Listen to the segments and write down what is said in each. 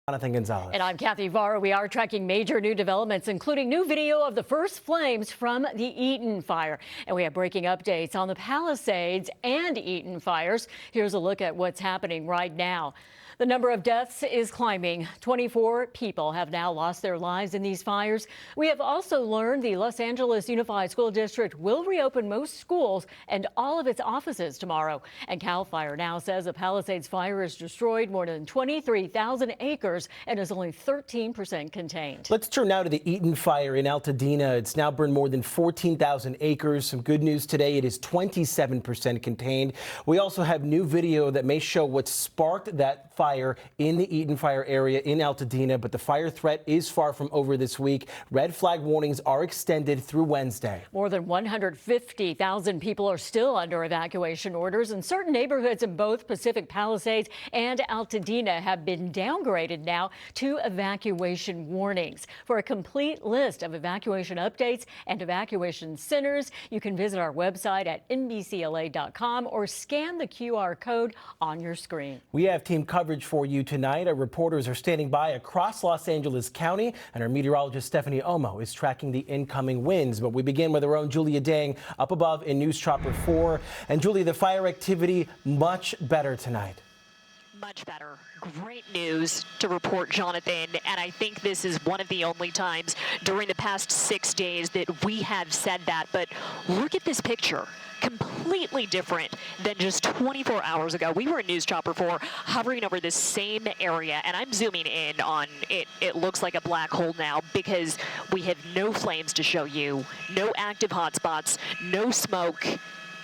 Jonathan Gonzalez. And I'm Kathy Varro. We are tracking major new developments, including new video of the first flames from the Eaton fire. And we have breaking updates on the Palisades and Eaton fires. Here's a look at what's happening right now. The number of deaths is climbing. 24 people have now lost their lives in these fires. We have also learned the Los Angeles Unified School District will reopen most schools and all of its offices tomorrow. And CAL FIRE now says the Palisades fire has destroyed more than 23,000 acres and is only 13% contained. Let's turn now to the Eaton fire in Altadena. It's now burned more than 14,000 acres. Some good news today. It is 27% contained. We also have new video that may show what sparked that fire in the Eaton fire area in Altadena, but the fire threat is far from over this week. Red flag warnings are extended through Wednesday. More than 150,000 people are still under evacuation orders, and certain neighborhoods in both Pacific Palisades and Altadena have been downgraded now to evacuation warnings. For a complete list of evacuation updates and evacuation centers, you can visit our website at nbcla.com or scan the QR code on your screen. We have team coverage for you tonight. Our reporters are standing by across Los Angeles County, and our meteorologist Stephanie Omo is tracking the incoming winds. But we begin with our own Julia Dang up above in News Chopper 4. And Julia, the fire activity much better tonight. Much better. Great news to report, Jonathan. And I think this is one of the only times during the past 6 days that we have said that. But look at this picture. Completely different than just 24 hours ago. We were in News Chopper 4 hovering over this same area, and I'm zooming in on it. It looks like a black hole now because we have no flames to show you, no active hotspots, no smoke.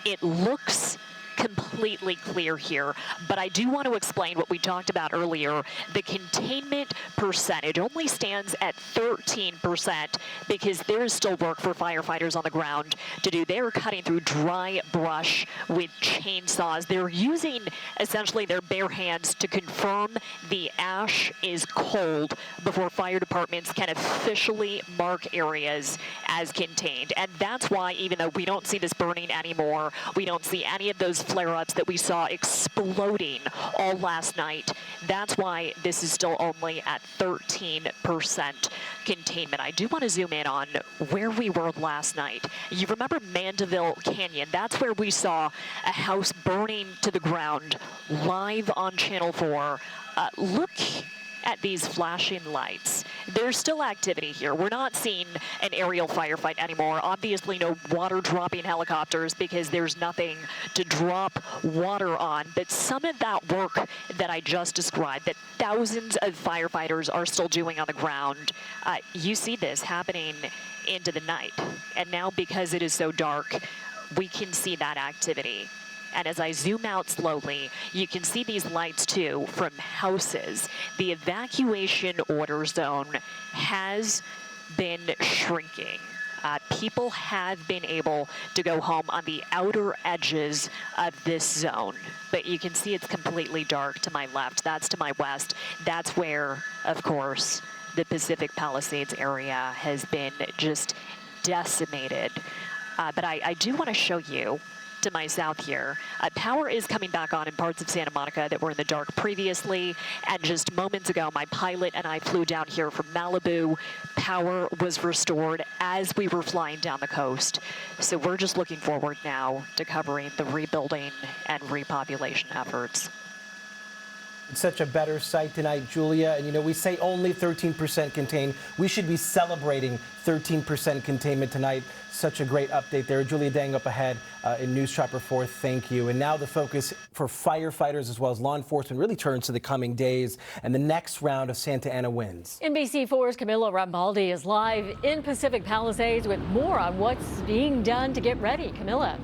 It looks completely clear here, but I do want to explain what we talked about earlier. The containment percentage only stands at 13% because there is still work for firefighters on the ground to do. They're cutting through dry brush with chainsaws. They're using essentially their bare hands to confirm the ash is cold before fire departments can officially mark areas as contained. And that's why, even though we don't see this burning anymore, we don't see any of those flare-ups that we saw exploding all last night. That's why this is still only at 13% containment. I do want to zoom in on where we were last night. You remember Mandeville Canyon? That's where we saw a house burning to the ground live on Channel 4. Look at these flashing lights. There's still activity here. We're not seeing an aerial firefight anymore. Obviously no water dropping helicopters because there's nothing to drop water on. But some of that work that I just described, that thousands of firefighters are still doing on the ground, you see this happening into the night. And now because it is so dark, we can see that activity. And as I zoom out slowly, you can see these lights too from houses. The evacuation order zone has been shrinking. People have been able to go home on the outer edges of this zone. But you can see it's completely dark to my left. That's to my west. That's where, of course, the Pacific Palisades area has been just decimated. But I do want to show you to my south here. Power is coming back on in parts of Santa Monica that were in the dark previously, and just moments ago my pilot and I flew down here from Malibu. Power was restored as we were flying down the coast. So we're just looking forward now to covering the rebuilding and repopulation efforts. It's such a better sight tonight, Julia. And, you know, we say only 13% contained. We should be celebrating 13% containment tonight. Such a great update there. Julia Dang up ahead in News Chopper 4. Thank you. And now the focus for firefighters as well as law enforcement really turns to the coming days and the next round of Santa Ana winds. NBC4's Camilla Rambaldi is live in Pacific Palisades with more on what's being done to get ready. Camilla.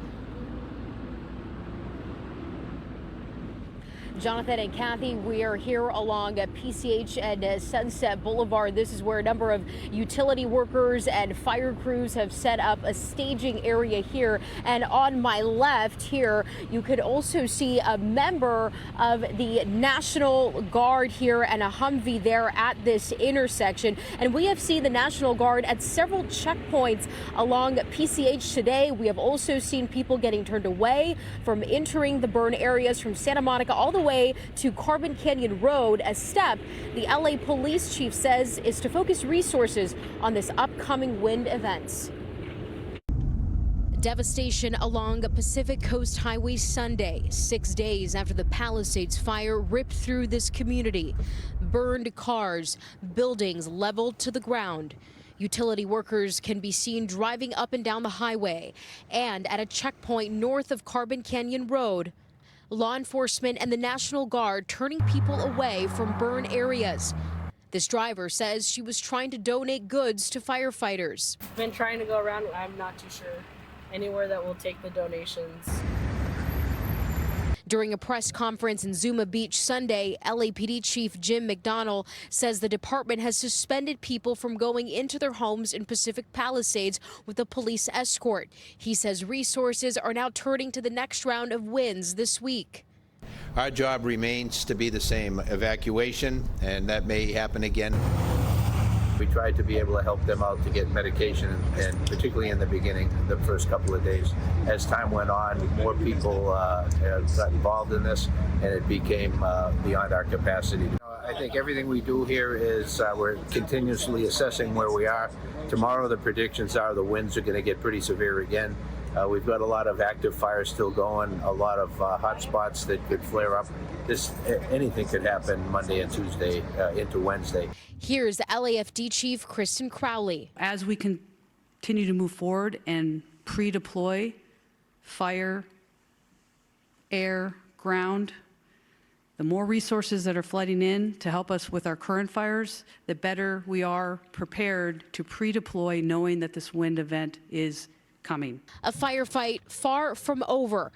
Jonathan and Kathy, we are here along PCH and Sunset Boulevard. This is where a number of utility workers and fire crews have set up a staging area here. And on my left here, you could also see a member of the National Guard here and a Humvee there at this intersection. And we have seen the National Guard at several checkpoints along PCH today. We have also seen people getting turned away from entering the burn areas from Santa Monica all the way Highway to Carbon Canyon Road, a step the LA police chief says is to focus resources on this upcoming wind events. Devastation along Pacific Coast Highway Sunday, 6 days after the Palisades fire ripped through this community. Burned cars, buildings leveled to the ground. Utility workers can be seen driving up and down the highway. And at a checkpoint north of Carbon Canyon Road, law enforcement and the National Guard turning people away from burn areas. This driver says she was trying to donate goods to firefighters. I've been trying to go around, I'm not too sure anywhere that will take the donations. During a press conference in Zuma Beach Sunday, LAPD Chief Jim McDonnell says the department has suspended people from going into their homes in Pacific Palisades with a police escort. He says resources are now turning to the next round of winds this week. Our job remains to be the same, evacuation, and that may happen again. We tried to be able to help them out to get medication, and particularly in the beginning, the first couple of days. As time went on, more people got involved in this, and it became beyond our capacity. I think everything we do here is we're continuously assessing where we are. Tomorrow, the predictions are the winds are going to get pretty severe again. We've got a lot of active fires still going, a lot of hot spots that could flare up. Anything could happen Monday and Tuesday into Wednesday. Here's LAFD Chief Kristen Crowley. As we continue to move forward and pre-deploy fire, air, ground, the more resources that are flooding in to help us with our current fires, the better we are prepared to pre-deploy knowing that this wind event is coming. A firefight far from over.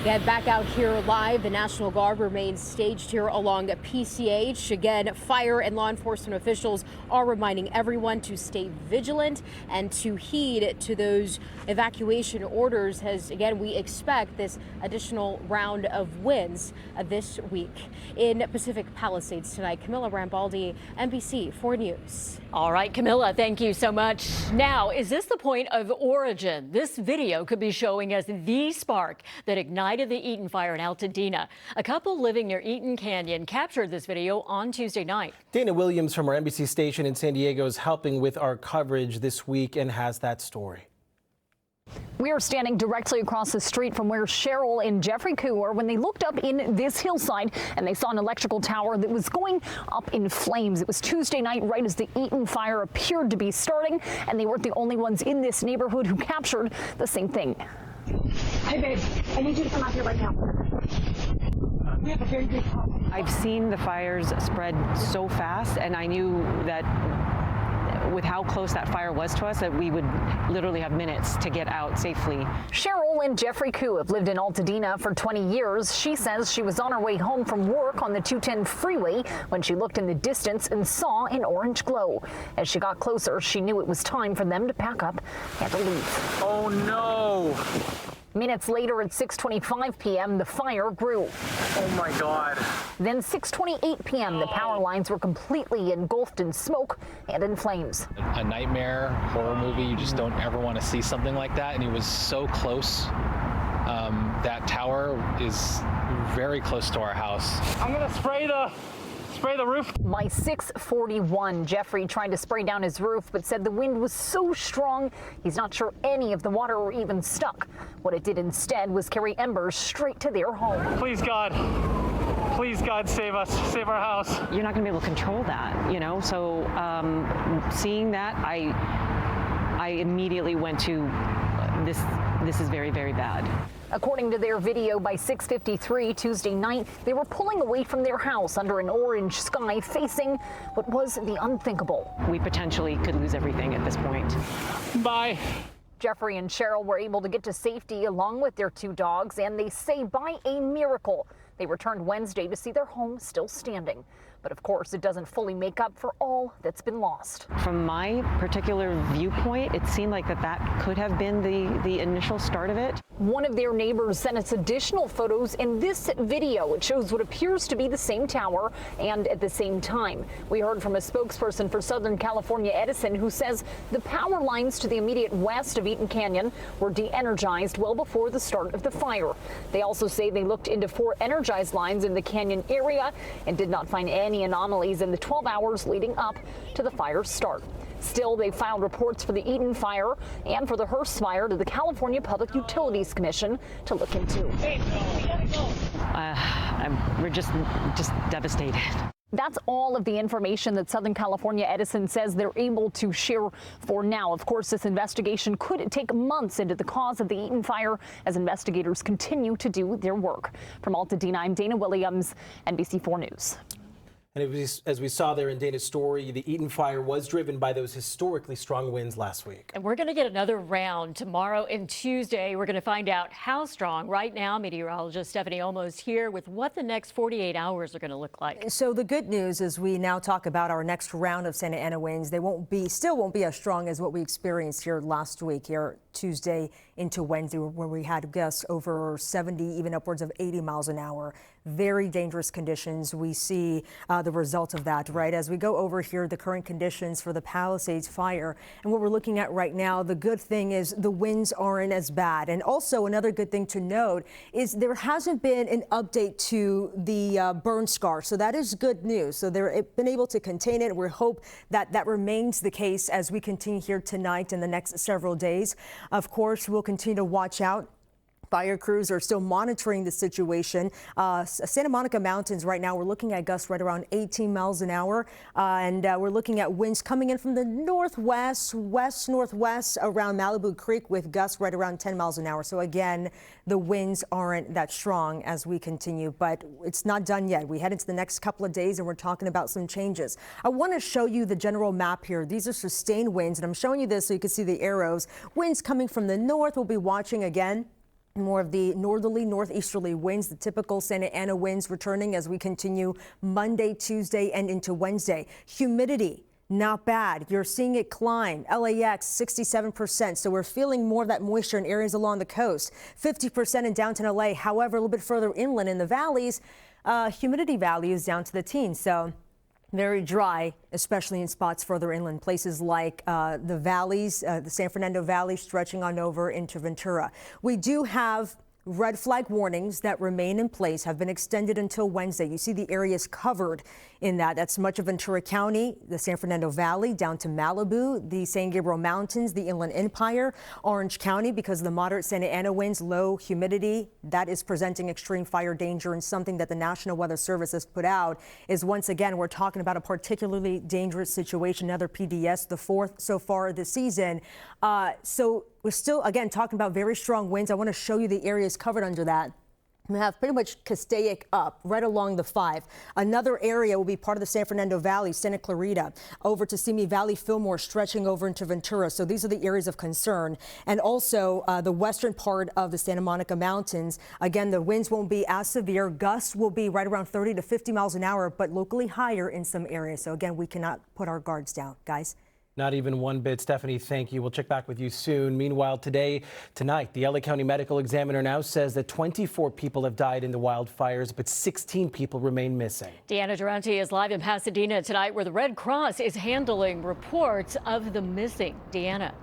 Get back out here live. The National Guard remains staged here along PCH. Again, fire and law enforcement officials are reminding everyone to stay vigilant and to heed to those evacuation orders as, again, we expect this additional round of winds this week. In Pacific Palisades tonight, Camilla Rambaldi, NBC 4 News. All right, Camilla, thank you so much. Now, is this the point of origin? This video could be showing us the spark that ignited the Eaton fire in Altadena. A couple living near Eaton Canyon captured this video on Tuesday night. Dana Williams from our NBC station in San Diego is helping with our coverage this week and has that story. We are standing directly across the street from where Cheryl and Jeffrey Koo are when they looked up in this hillside and they saw an electrical tower that was going up in flames. It was Tuesday night, right as the Eaton fire appeared to be starting, and they weren't the only ones in this neighborhood who captured the same thing. Hey babe, I need you to come out here right now. We have a very big problem. I've seen the fires spread so fast, and I knew that with how close that fire was to us, that we would literally have minutes to get out safely. Cheryl and Jeffrey Koo have lived in Altadena for 20 years. She says she was on her way home from work on the 210 freeway when she looked in the distance and saw an orange glow. As she got closer, she knew it was time for them to pack up and to leave. Oh no! Minutes later at 6:25 p.m., the fire grew. Oh my God. Then 6:28 p.m., the power lines were completely engulfed in smoke and in flames. A nightmare horror movie. You just don't ever want to see something like that. And it was so close. That tower is very close to our house. I'm gonna spray the roof. By 6:41, Jeffrey tried to spray down his roof, but said the wind was so strong, he's not sure any of the water were even stuck. What it did instead was carry embers straight to their home. Please God, save us, save our house. You're not going to be able to control that, you know? So seeing that, I immediately went to this is very, very bad. According to their video, by 6:53 Tuesday night, they were pulling away from their house under an orange sky facing what was the unthinkable. We potentially could lose everything at this point. Bye. Jeffrey and Cheryl were able to get to safety along with their two dogs, and they say by a miracle, they returned Wednesday to see their home still standing. But of course, it doesn't fully make up for all that's been lost. From my particular viewpoint, it seemed like that could have been the initial start of it. One of their neighbors sent us additional photos in this video. It shows what appears to be the same tower and at the same time. We heard from a spokesperson for Southern California Edison who says the power lines to the immediate west of Eaton Canyon were de-energized well before the start of the fire. They also say they looked into 4 energized lines in the canyon area and did not find any anomalies in the 12 hours leading up to the fire's start. Still, they filed reports for the Eaton fire and for the Hearst fire to the California Public Utilities Commission to look into. We're just devastated. That's all of the information that Southern California Edison says they're able to share for now. Of course, this investigation could take months into the cause of the Eaton fire as investigators continue to do their work. From Altadena, I'm Dana Williams, NBC4 News. And as we saw there in Dana's story, the Eaton fire was driven by those historically strong winds last week. And we're going to get another round tomorrow and Tuesday. We're going to find out how strong. Right now, meteorologist Stephanie Olmos here with what the next 48 hours are going to look like. So the good news is we now talk about our next round of Santa Ana winds. They still won't be as strong as what we experienced here last week, here Tuesday into Wednesday, where we had gusts over 70, even upwards of 80 miles an hour. Very dangerous conditions. We see the result of that, right? As we go over here, the current conditions for the Palisades fire and what we're looking at right now, the good thing is the winds aren't as bad. And also another good thing to note is there hasn't been an update to the burn scar. So that is good news. So they've been able to contain it. We hope that that remains the case as we continue here tonight and the next several days. Of course, we'll continue to watch out. Fire crews are still monitoring the situation. Santa Monica Mountains right now, we're looking at gusts right around 18 miles an hour. And we're looking at winds coming in from the northwest, west-northwest around Malibu Creek with gusts right around 10 miles an hour. So again, the winds aren't that strong as we continue, but it's not done yet. We head into the next couple of days and we're talking about some changes. I want to show you the general map here. These are sustained winds, and I'm showing you this so you can see the arrows. Winds coming from the north. We'll be watching again. More of the northerly, northeasterly winds, the typical Santa Ana winds returning as we continue Monday, Tuesday, and into Wednesday. Humidity, not bad. You're seeing it climb. LAX, 67%. So we're feeling more of that moisture in areas along the coast. 50% in downtown LA. However, a little bit further inland in the valleys, humidity values down to the teens. So very dry, especially in spots further inland, places like the valleys, the San Fernando Valley stretching on over into Ventura. We do have red flag warnings that remain in place, have been extended until Wednesday. You see the areas covered in that. That's much of Ventura County, the San Fernando Valley, down to Malibu, the San Gabriel Mountains, the Inland Empire, Orange County, because of the moderate Santa Ana winds, low humidity, that is presenting extreme fire danger. And something that the National Weather Service has put out is, once again, we're talking about a particularly dangerous situation, another PDS, the 4th so far this season. So we're still, again, talking about very strong winds. I want to show you the areas covered under that. We have pretty much Castaic up right along the 5. Another area will be part of the San Fernando Valley, Santa Clarita, over to Simi Valley, Fillmore, stretching over into Ventura. So these are the areas of concern. And also the western part of the Santa Monica Mountains. Again, the winds won't be as severe. Gusts will be right around 30 to 50 miles an hour, but locally higher in some areas. So again, we cannot put our guards down, guys. Not even one bit. Stephanie, thank you. We'll check back with you soon. Meanwhile, tonight, the LA County Medical Examiner now says that 24 people have died in the wildfires, but 16 people remain missing. Deanna Durante is live in Pasadena tonight, where the Red Cross is handling reports of the missing. Deanna.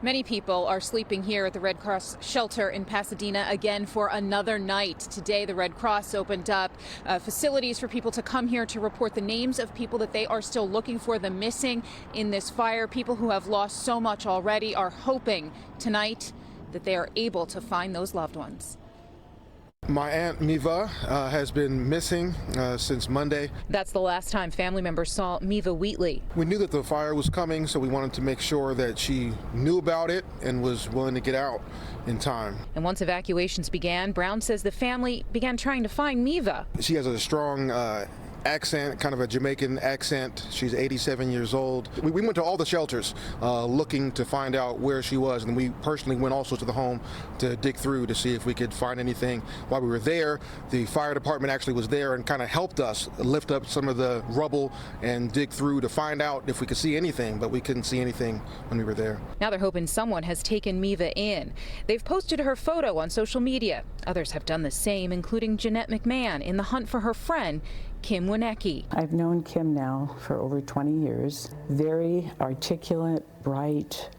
Many people are sleeping here at the Red Cross shelter in Pasadena again for another night. Today, the Red Cross opened up facilities for people to come here to report the names of people that they are still looking for, the missing in this fire. People who have lost so much already are hoping tonight that they are able to find those loved ones. My Aunt Miva has been missing since Monday. That's the last time family members saw Miva Wheatley. We knew that the fire was coming, so we wanted to make sure that she knew about it and was willing to get out in time. And once evacuations began, Brown says the family began trying to find Miva. She has a strong accent, kind of a Jamaican accent. She's 87 years old. We went to all the shelters looking to find out where she was, and we personally went also to the home to dig through to see if we could find anything. While we were there, the fire department actually was there and kind of helped us lift up some of the rubble and dig through to find out if we could see anything, but we couldn't see anything when we were there. Now they're hoping someone has taken Miva in. They've posted her photo on social media. Others have done the same, including Jeanette McMahon in the hunt for her friend, Kim Wienecke. I've known Kim now for over 20 years. Very articulate, bright,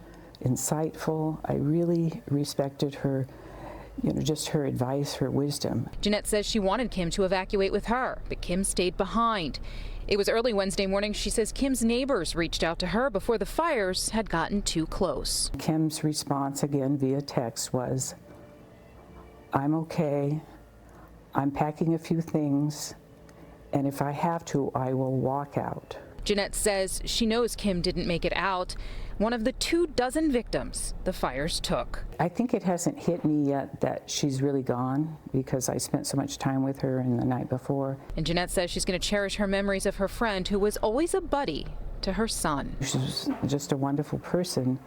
insightful. I really respected her, just her advice, her wisdom. Jeanette says she wanted Kim to evacuate with her, but Kim stayed behind. It was early Wednesday morning. She says Kim's neighbors reached out to her before the fires had gotten too close. Kim's response again via text was, "I'm okay. I'm packing a few things, and if I have to, I will walk out." Jeanette says she knows Kim didn't make it out, one of the 24 victims the fires took. I think it hasn't hit me yet that she's really gone because I spent so much time with her in the night before. And Jeanette says she's going to cherish her memories of her friend who was always a buddy to her son. She was just a wonderful person.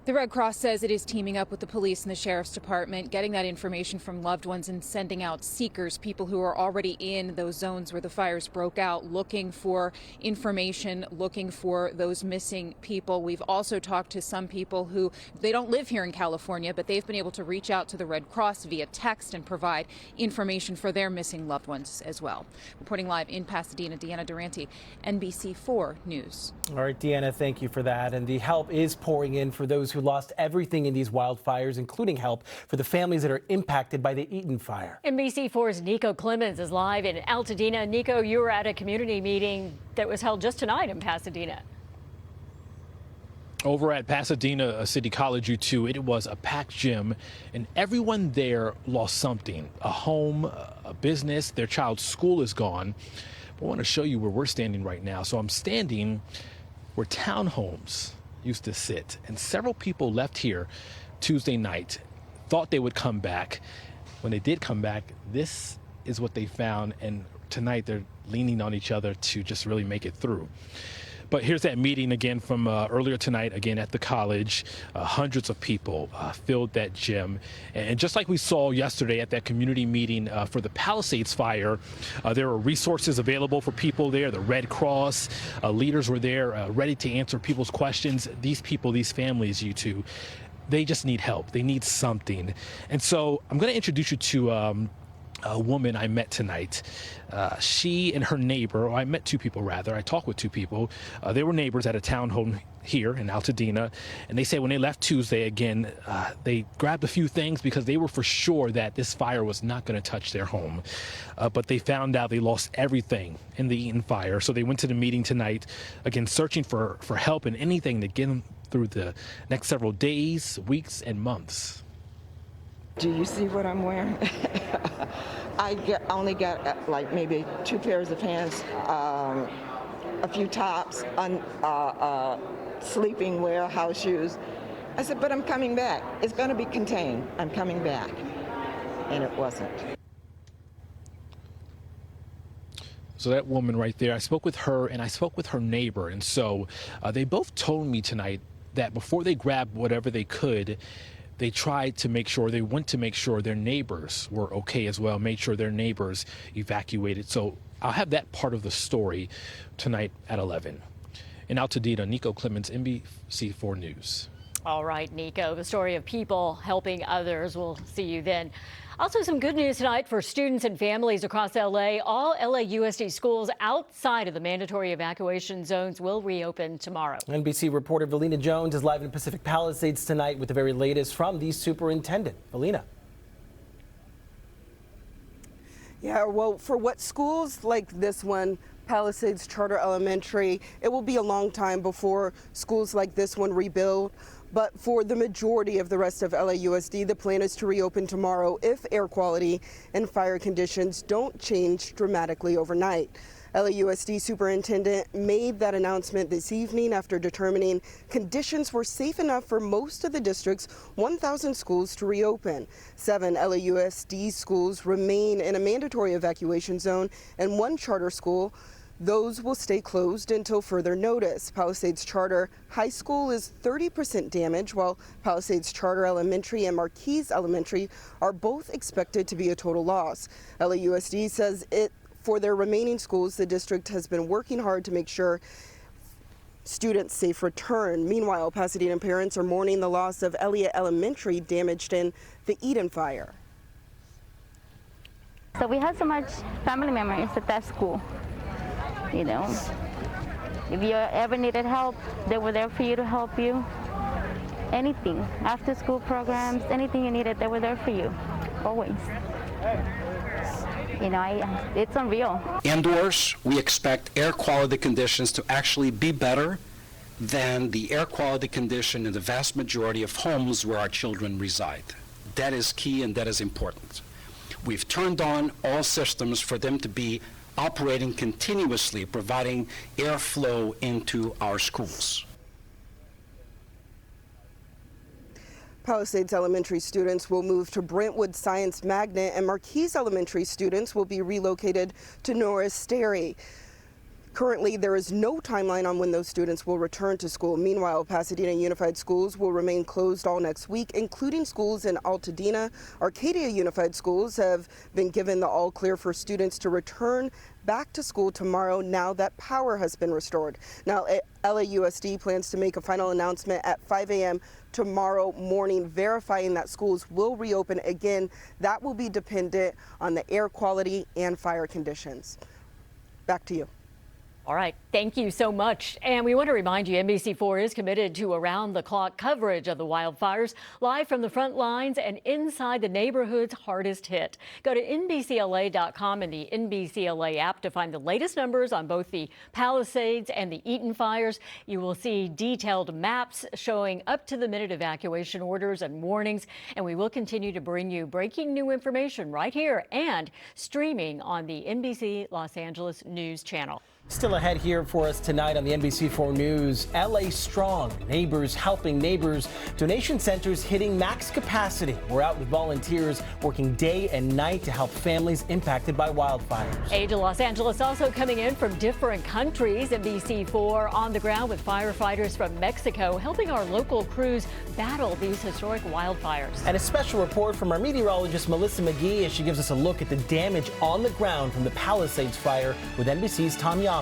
The Red Cross says it is teaming up with the police and the sheriff's department, getting that information from loved ones and sending out seekers, people who are already in those zones where the fires broke out, looking for information, looking for those missing people. We've also talked to some people who, they don't live here in California, but they've been able to reach out to the Red Cross via text and provide information for their missing loved ones as well. Reporting live in Pasadena, Deanna Durante, NBC4 News. All right, Deanna, thank you for that. And the help is pouring in for those who lost everything in these wildfires, including help for the families that are impacted by the Eaton fire. NBC4's Nico Clemens is live in Altadena. Nico, you were at a community meeting that was held just tonight in Pasadena. Over at Pasadena City College U2, it was a packed gym, and everyone there lost something. A home, a business, their child's school is gone. But I want to show you where we're standing right now. So I'm standing where townhomes used to sit, and several people left here Tuesday night, thought they would come back. When they did come back, this is what they found, and tonight they're leaning on each other to just really make it through. But here's that meeting again from earlier tonight, again at the college. Hundreds of people filled that gym. And just like we saw yesterday at that community meeting for the Palisades fire, there were resources available for people there. The Red Cross leaders were there ready to answer people's questions. These people, these families, you two, they just need help. They need something. And so I'm going to introduce you to a woman I met tonight. She and her neighbor, or I met two people rather, I talked with two people. They were neighbors at a townhome here in Altadena, and they say when they left Tuesday again, they grabbed a few things because they were for sure that this fire was not going to touch their home. But they found out they lost everything in the Eaton fire. So they went to the meeting tonight, again, searching for help and anything to get them through the next several days, weeks, and months. Do you see what I'm wearing? I only got like maybe 2 pairs of pants, a few tops, sleeping wear, house shoes. I said, but I'm coming back. It's going to be contained. I'm coming back. And it wasn't. So that woman right there, I spoke with her and I spoke with her neighbor. And so they both told me tonight that before they grabbed whatever they could, they tried to make sure, they went to make sure their neighbors were okay as well, made sure their neighbors evacuated. So I'll have that part of the story tonight at 11. In Altadena, Nico Clemens, NBC4 News. All right, Nico, the story of people helping others. We'll see you then. Also, some good news tonight for students and families across L.A. All LAUSD schools outside of the mandatory evacuation zones will reopen tomorrow. NBC reporter Valina Jones is live in Pacific Palisades tonight with the very latest from the superintendent. Valina. Yeah, well, for what schools like this one, Palisades Charter Elementary, it will be a long time before schools like this one rebuild. But for the majority of the rest of LAUSD, the plan is to reopen tomorrow if air quality and fire conditions don't change dramatically overnight. LAUSD superintendent made that announcement this evening after determining conditions were safe enough for most of the district's 1,000 schools to reopen. 7 LAUSD schools remain in a mandatory evacuation zone, and 1 charter school, those will stay closed until further notice. Palisades Charter High School is 30% damaged, while Palisades Charter Elementary and Marquise Elementary are both expected to be a total loss. LAUSD says for their remaining schools, the district has been working hard to make sure students' safe return. Meanwhile, Pasadena parents are mourning the loss of Elliott Elementary, damaged in the Eden fire. So we had so much family memories at that school. You know, if you ever needed help, they were there for you to help you. Anything, after school programs, anything you needed, they were there for you, always. You know, it's unreal. Indoors, we expect air quality conditions to actually be better than the air quality condition in the vast majority of homes where our children reside. That is key and that is important. We've turned on all systems for them to be operating continuously, providing airflow into our schools. Palisades Elementary students will move to Brentwood Science Magnet, and Marquise Elementary students will be relocated to Norris Sterry. Currently, there is no timeline on when those students will return to school. Meanwhile, Pasadena Unified Schools will remain closed all next week, including schools in Altadena. Arcadia Unified Schools have been given the all clear for students to return back to school tomorrow now that power has been restored. Now, LAUSD plans to make a final announcement at 5 a.m. tomorrow morning, verifying that schools will reopen again. That will be dependent on the air quality and fire conditions. Back to you. All right, thank you so much. And we want to remind you, NBC4 is committed to around-the-clock coverage of the wildfires, live from the front lines and inside the neighborhoods hardest hit. Go to NBCLA.com and the NBCLA app to find the latest numbers on both the Palisades and the Eaton fires. You will see detailed maps showing up-to-the-minute evacuation orders and warnings. And we will continue to bring you breaking new information right here and streaming on the NBC Los Angeles News Channel. Still ahead here for us tonight on the NBC4 News. LA Strong, neighbors helping neighbors. Donation centers hitting max capacity. We're out with volunteers working day and night to help families impacted by wildfires. Aid to Los Angeles also coming in from different countries. NBC4 on the ground with firefighters from Mexico helping our local crews battle these historic wildfires. And a special report from our meteorologist Melissa McGee as she gives us a look at the damage on the ground from the Palisades fire with NBC's Tom Yamas.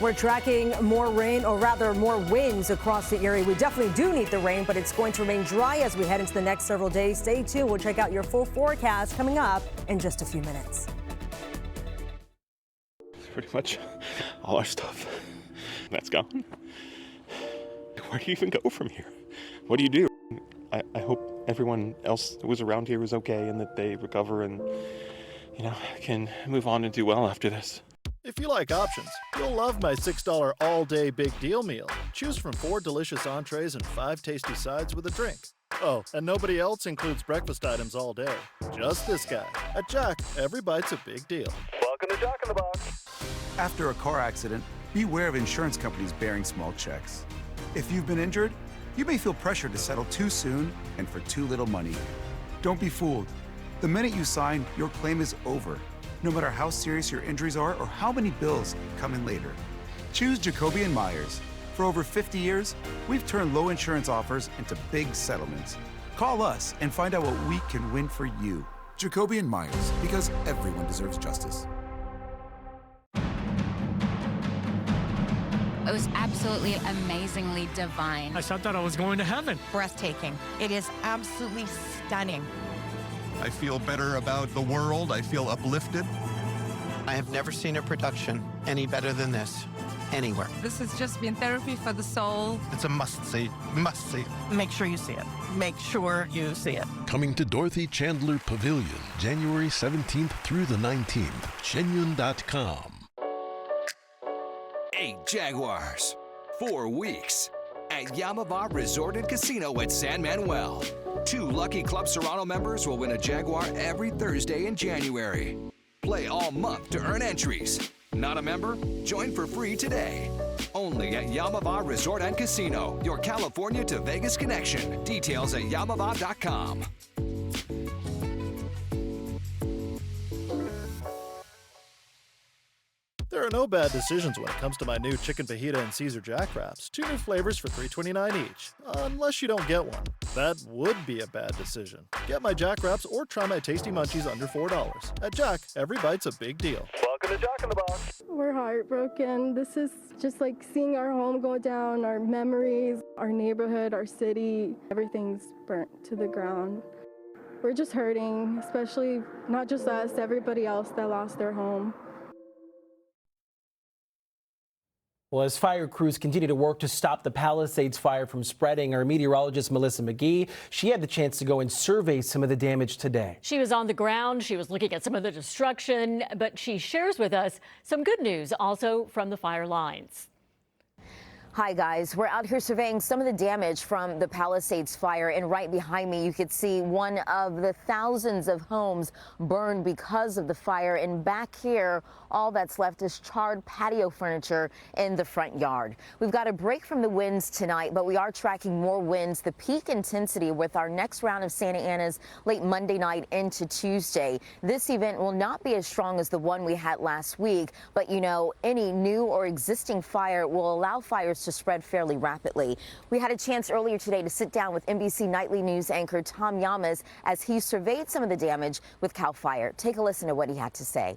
We're tracking more rain, or rather more winds across the area. We definitely do need the rain, but it's going to remain dry as we head into the next several days. Stay tuned. We'll check out your full forecast coming up in just a few minutes. Pretty much all our stuff. That's gone. Where do you even go from here? What do you do? I hope everyone else who was around here is okay and that they recover and, you know, can move on and do well after this. If you like options, you'll love my $6 all-day big deal meal. Choose from 4 delicious entrees and 5 tasty sides with a drink. Oh, and nobody else includes breakfast items all day. Just this guy. At Jack, every bite's a big deal. Welcome to Jack in the Box. After a car accident, beware of insurance companies bearing small checks. If you've been injured, you may feel pressured to settle too soon and for too little money. Don't be fooled. The minute you sign, your claim is over, no matter how serious your injuries are or how many bills come in later. Choose Jacoby & Myers. For over 50 years, we've turned low insurance offers into big settlements. Call us and find out what we can win for you. Jacoby & Myers, because everyone deserves justice. It was absolutely amazingly divine. I thought I was going to heaven. Breathtaking. It is absolutely stunning. I feel better about the world. I feel uplifted. I have never seen a production any better than this, anywhere. This has just been therapy for the soul. It's a must-see, must-see. Make sure you see it. Make sure you see it. Coming to Dorothy Chandler Pavilion, January 17th through the 19th. Genuine.com. 8 Jaguars, 4 weeks at Yamaha Resort and Casino at San Manuel. 2 lucky Club Serrano members will win a Jaguar every Thursday in January. Play all month to earn entries. Not a member? Join for free today. Only at Yamava Resort and Casino, your California to Vegas connection. Details at yamava.com. There are no bad decisions when it comes to my new chicken fajita and Caesar Jack Wraps. 2 new flavors for $3.29 each. Unless you don't get one. That would be a bad decision. Get my Jack Wraps or try my tasty munchies under $4. At Jack, every bite's a big deal. Welcome to Jack in the Box. We're heartbroken. This is just like seeing our home go down, our memories, our neighborhood, our city. Everything's burnt to the ground. We're just hurting, especially not just us, everybody else that lost their home. Well, as fire crews continue to work to stop the Palisades fire from spreading, our meteorologist Melissa McGee, she had the chance to go and survey some of the damage today. She was on the ground. She was looking at some of the destruction, but she shares with us some good news also from the fire lines. Hi guys, we're out here surveying some of the damage from the Palisades fire, and right behind me you could see one of the thousands of homes burned because of the fire, and back here all that's left is charred patio furniture in the front yard. We've got a break from the winds tonight, but we are tracking more winds, the peak intensity with our next round of Santa Ana's late Monday night into Tuesday. This event will not be as strong as the one we had last week, but you know, any new or existing fire will allow fires to spread fairly rapidly. We had a chance earlier today to sit down with NBC Nightly News anchor Tom Llamas as he surveyed some of the damage with CAL FIRE. Take a listen to what he had to say.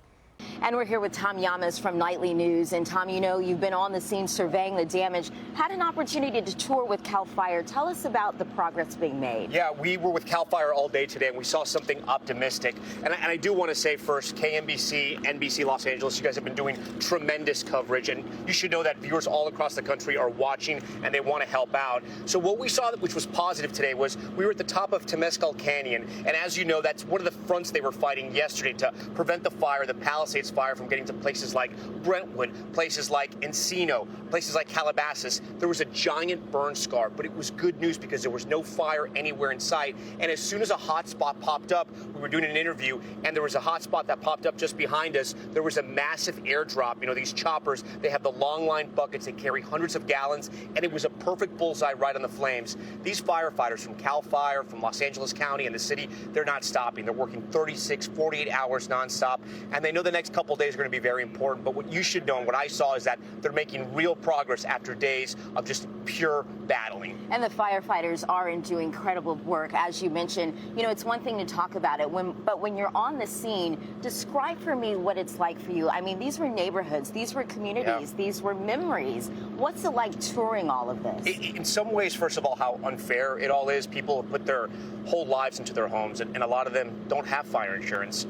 And we're here with Tom Llamas from Nightly News. And Tom, you know, you've been on the scene surveying the damage, had an opportunity to tour with CAL FIRE. Tell us about the progress being made. Yeah, we were with CAL FIRE all day today, and we saw something optimistic. And I do want to say first, KMBC, NBC Los Angeles, you guys have been doing tremendous coverage. And you should know that viewers all across the country are watching, and they want to help out. So what we saw, which was positive today, was we were at the top of Temescal Canyon. And as you know, that's one of the fronts they were fighting yesterday to prevent the fire, the Palisades fire, from getting to places like Brentwood, places like Encino, places like Calabasas. There was a giant burn scar, but it was good news because there was no fire anywhere in sight. And as soon as a hot spot popped up, we were doing an interview, and there was a hot spot that popped up just behind us. There was a massive airdrop. You know, these choppers, they have the long line buckets. They carry hundreds of gallons, and it was a perfect bullseye right on the flames. These firefighters from CAL FIRE, from Los Angeles County and the city, they're not stopping. They're working 36, 48 hours nonstop, and they know the next couple days are going to be very important. But what you should know and what I saw is that they're making real progress after days of just pure battling. And the firefighters are doing incredible work. As you mentioned, you know, it's one thing to talk about it, but when you're on the scene, describe for me what it's like for you. I mean, these were neighborhoods, these were communities, these were memories. What's it like touring all of this? In some ways, first of all, how unfair it all is. People have put their whole lives into their homes, and a lot of them don't have fire insurance.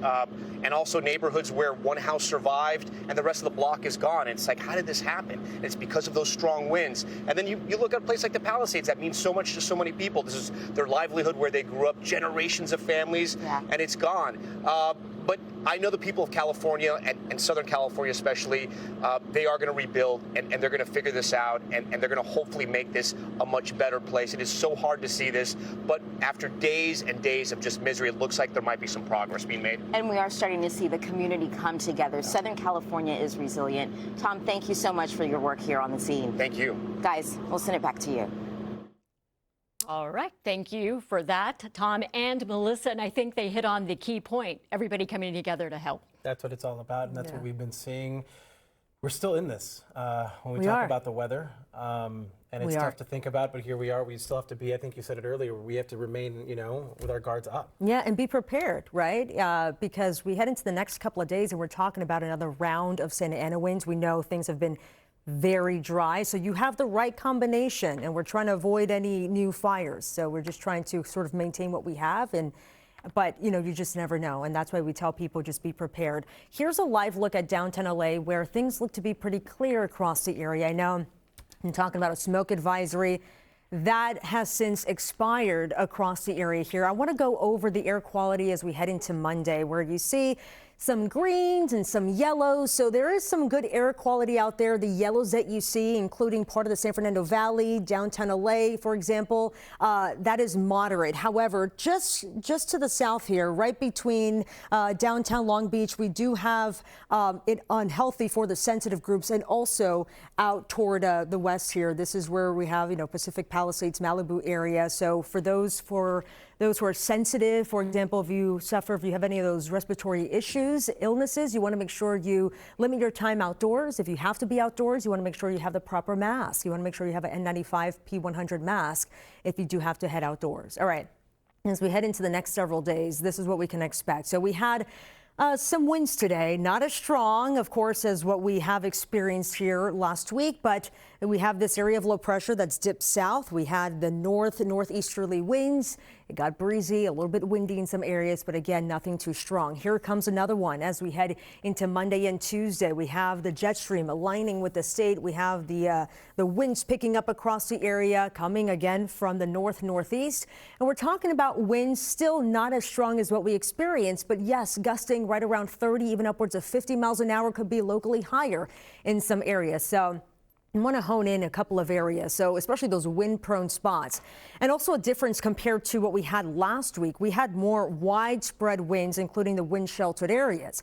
And also neighborhoods where one house survived and the rest of the block is gone. And it's like, how did this happen? And it's because of those strong winds. And then you look at a place like the Palisades that means so much to so many people. This is their livelihood, where they grew up, generations of families, and it's gone. But I know the people of California and Southern California especially, they are going to rebuild, and they're going to figure this out, and they're going to hopefully make this a much better place. It is so hard to see this, but after days and days of just misery, it looks like there might be some progress being made. And we are starting to see the community come together. Southern California is resilient. Tom, thank you so much for your work here on the scene. Thank you. Guys, we'll send it back to you. All right. Thank you for that, Tom and Melissa. And I think they hit on the key point, everybody coming together to help. That's what it's all about, and that's what we've been seeing. We're still in this when we talk about the weather, and it's tough to think about, but here we are. We still have to be, I think you said it earlier, we have to remain, you know, with our guards up. Yeah, and be prepared, right? Because we head into the next couple of days, and we're talking about another round of Santa Ana winds. We know things have been very dry, so you have the right combination, and we're trying to avoid any new fires. So we're just trying to sort of maintain what we have, but you know, you just never know, and that's why we tell people just be prepared. Here's a live look at downtown LA, where things look to be pretty clear across the area. I know I'm talking about a smoke advisory that has since expired across the area here. I want to go over the air quality as we head into Monday, where you see some greens and some yellows. So there is some good air quality out there. The yellows that you see, including part of the San Fernando Valley, downtown LA, for example, that is moderate. However, just to the south here, right between downtown Long Beach, we do have it unhealthy for the sensitive groups, and also out toward the west here. This is where we have, Pacific Palisades, Malibu area. So for those who are sensitive, for example, if you have any of those respiratory issues, illnesses, you want to make sure you limit your time outdoors. If you have to be outdoors, you want to make sure you have the proper mask. You want to make sure you have an N95 P100 mask if you do have to head outdoors. All right. As we head into the next several days, this is what we can expect. So we had some winds today, not as strong, of course, as what we have experienced here last week, but we have this area of low pressure that's dipped south. We had the northeasterly winds. It got breezy, a little bit windy in some areas, but again, nothing too strong. Here comes another one as we head into Monday and Tuesday. We have the jet stream aligning with the state. We have the winds picking up across the area, coming again from the northeast. And we're talking about winds still not as strong as what we experienced, but yes, gusting right around 30, even upwards of 50 miles an hour, could be locally higher in some areas. So I want to hone in a couple of areas, so especially those wind-prone spots. And also a difference compared to what we had last week. We had more widespread winds, including the wind-sheltered areas.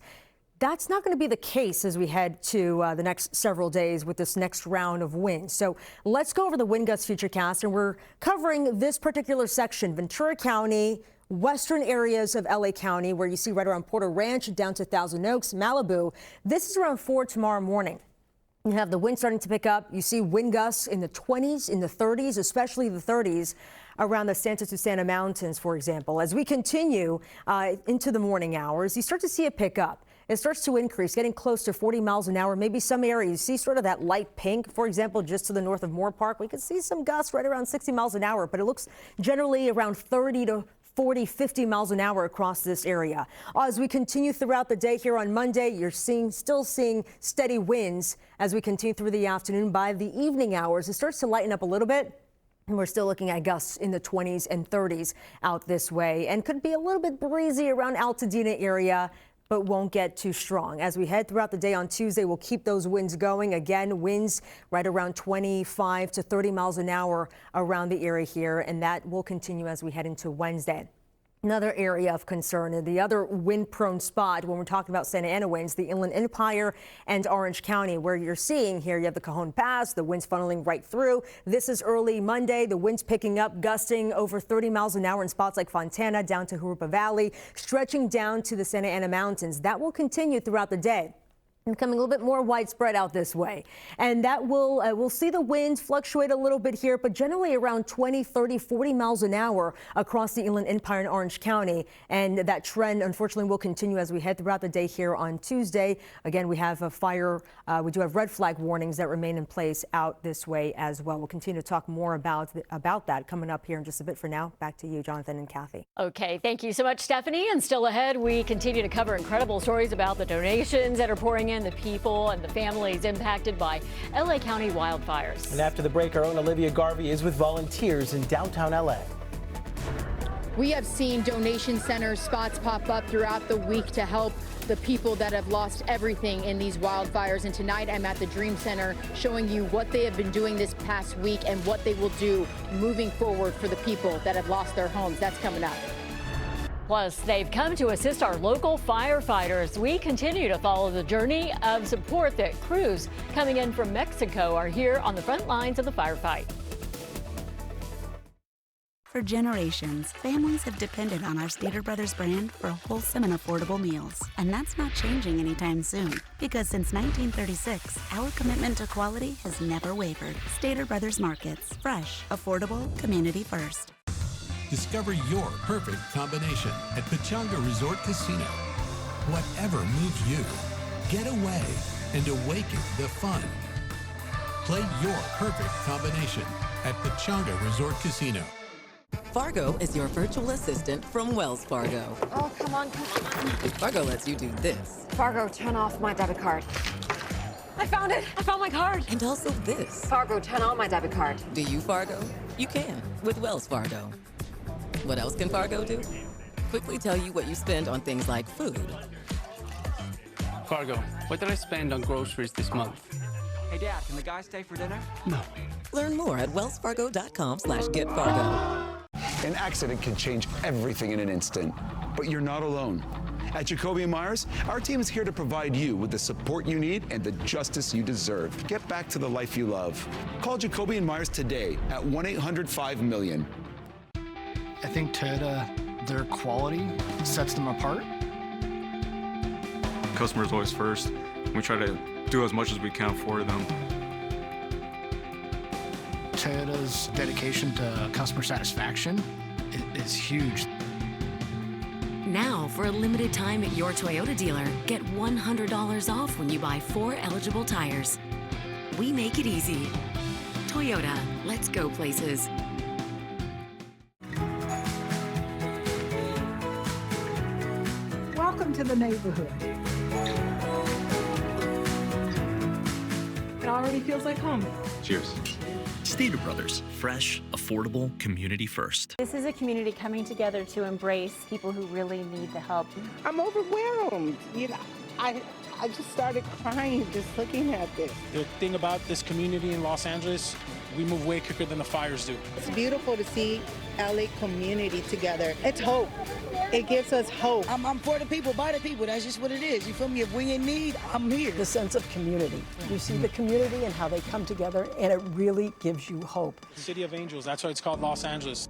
That's not going to be the case as we head to the next several days with this next round of winds. So let's go over the wind gust futurecast, and we're covering this particular section, Ventura County, western areas of LA County, where you see right around Porter Ranch down to Thousand Oaks, Malibu. This is around 4 tomorrow morning. You have the wind starting to pick up. You see wind gusts in the 20s, in the 30s, especially the 30s around the Santa Susana Mountains, for example. As we continue into the morning hours, you start to see it pick up. It starts to increase, getting close to 40 miles an hour. Maybe some areas you see sort of that light pink. For example, just to the north of Moore Park, we can see some gusts right around 60 miles an hour, but it looks generally around 30 to 40, 50 miles an hour across this area. As we continue throughout the day here on Monday, you're still seeing steady winds as we continue through the afternoon. By the evening hours, it starts to lighten up a little bit. And we're still looking at gusts in the 20s and 30s out this way, and could be a little bit breezy around Altadena area, but won't get too strong. As we head throughout the day on Tuesday, we'll keep those winds going. Again, winds right around 25 to 30 miles an hour around the area here, and that will continue as we head into Wednesday. Another area of concern, and the other wind-prone spot when we're talking about Santa Ana winds, the Inland Empire and Orange County, where you're seeing here you have the Cajon Pass, the winds funneling right through. This is early Monday. The winds picking up, gusting over 30 miles an hour in spots like Fontana down to Jurupa Valley, stretching down to the Santa Ana Mountains. That will continue throughout the day, becoming a little bit more widespread out this way. And that will, we'll see the winds fluctuate a little bit here, but generally around 20, 30, 40 miles an hour across the Inland Empire and Orange County. And that trend, unfortunately, will continue as we head throughout the day here on Tuesday. Again, we have a fire. We do have red flag warnings that remain in place out this way as well. We'll continue to talk more about that coming up here in just a bit. For now, back to you, Jonathan and Kathy. Okay, thank you so much, Stephanie. And still ahead, we continue to cover incredible stories about the donations that are pouring in, the people and the families impacted by LA County wildfires. And after the break, our own Olivia Garvey is with volunteers in downtown LA. We have seen donation center spots pop up throughout the week to help the people that have lost everything in these wildfires. And tonight I'm at the Dream Center showing you what they have been doing this past week and what they will do moving forward for the people that have lost their homes. That's coming up. Plus, they've come to assist our local firefighters. We continue to follow the journey of support that crews coming in from Mexico are here on the front lines of the firefight. For generations, families have depended on our Stater Brothers brand for wholesome and affordable meals. And that's not changing anytime soon. Because since 1936, our commitment to quality has never wavered. Stater Brothers Markets. Fresh, affordable, community first. Discover your perfect combination at Pechanga Resort Casino. Whatever moves you, get away and awaken the fun. Play your perfect combination at Pechanga Resort Casino. Fargo is your virtual assistant from Wells Fargo. Oh, come on. Fargo lets you do this. Fargo, turn off my debit card. I found it. I found my card. And also this. Fargo, turn on my debit card. Do you, Fargo? You can with Wells Fargo. What else can Fargo do? Quickly tell you what you spend on things like food, Fargo, what did I spend on groceries this month? Hey, Dad, can the guy stay for dinner? No. Learn more at wellsfargo.com/getfargo. An accident can change everything in an instant, but you're not alone. At Jacoby & Myers, our team is here to provide you with the support you need and the justice you deserve. Get back to the life you love. Call Jacoby & Myers today at 1-800-5-MILLION. I think Toyota, their quality sets them apart. Customers always first. We try to do as much as we can for them. Toyota's dedication to customer satisfaction is huge. Now, for a limited time at your Toyota dealer, get $100 off when you buy 4 eligible tires. We make it easy. Toyota, let's go places. Welcome to the neighborhood. It already feels like home. Cheers. Stater Brothers, fresh, affordable, community first. This is a community coming together to embrace people who really need the help. I'm overwhelmed. You know, I just started crying just looking at this. The thing about this community in Los Angeles, we move way quicker than the fires do. It's beautiful to see LA community together. It's hope. It gives us hope. I'm for the people, by the people. That's just what it is. You feel me? If we in need, I'm here. The sense of community. You see the community and how they come together, and it really gives you hope. City of Angels, that's why it's called Los Angeles.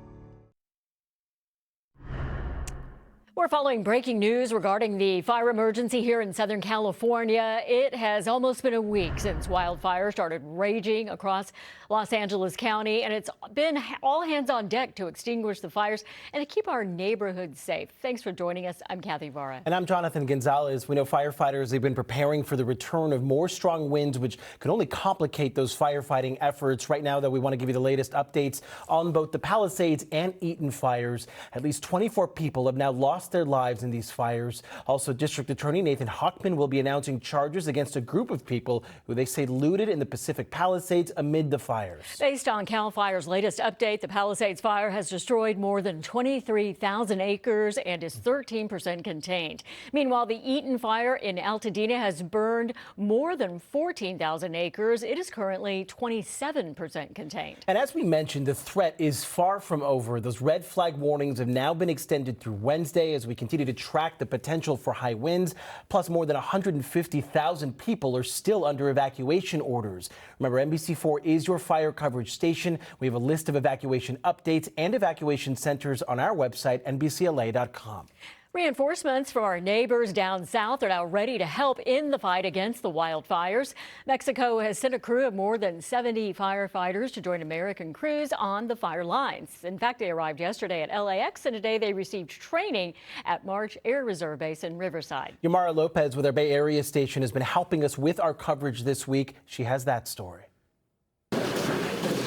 We're following breaking news regarding the fire emergency here in Southern California. It has almost been a week since wildfires started raging across Los Angeles County, and it's been all hands on deck to extinguish the fires and to keep our neighborhoods safe. Thanks for joining us. I'm Kathy Vara. And I'm Jonathan Gonzalez. We know firefighters have been preparing for the return of more strong winds, which could only complicate those firefighting efforts. Right now, though, we want to give you the latest updates on both the Palisades and Eaton fires. At least 24 people have now lost their lives in these fires. Also, District Attorney Nathan Hochman will be announcing charges against a group of people who they say looted in the Pacific Palisades amid the fires. Based on CAL FIRE's latest update, the Palisades fire has destroyed more than 23,000 acres and is 13% contained. Meanwhile, the Eaton fire in Altadena has burned more than 14,000 acres. It is currently 27% contained. And as we mentioned, the threat is far from over. Those red flag warnings have now been extended through Wednesday as we continue to track the potential for high winds. Plus, more than 150,000 people are still under evacuation orders. Remember, NBC4 is your fire coverage station. We have a list of evacuation updates and evacuation centers on our website, NBCLA.com. Reinforcements from our neighbors down south are now ready to help in the fight against the wildfires. Mexico has sent a crew of more than 70 firefighters to join American crews on the fire lines. In fact, they arrived yesterday at LAX, and today they received training at March Air Reserve Base in Riverside. Yamara Lopez with our Bay Area station has been helping us with our coverage this week. She has that story.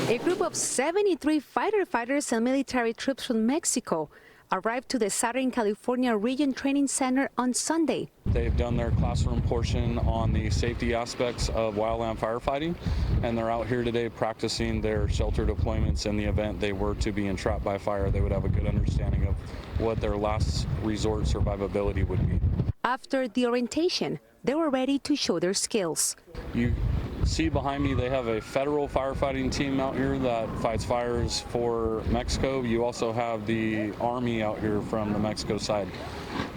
A group of 73 fighter fighters and military troops from Mexico arrived to the Southern California Region Training Center on Sunday. They've done their classroom portion on the safety aspects of wildland firefighting, and they're out here today practicing their shelter deployments in the event they were to be entrapped by fire. They would have a good understanding of what their last resort survivability would be. After the orientation, they were ready to show their skills. You see behind me, they have a federal firefighting team out here that fights fires for Mexico. You also have the Army out here from the Mexico side.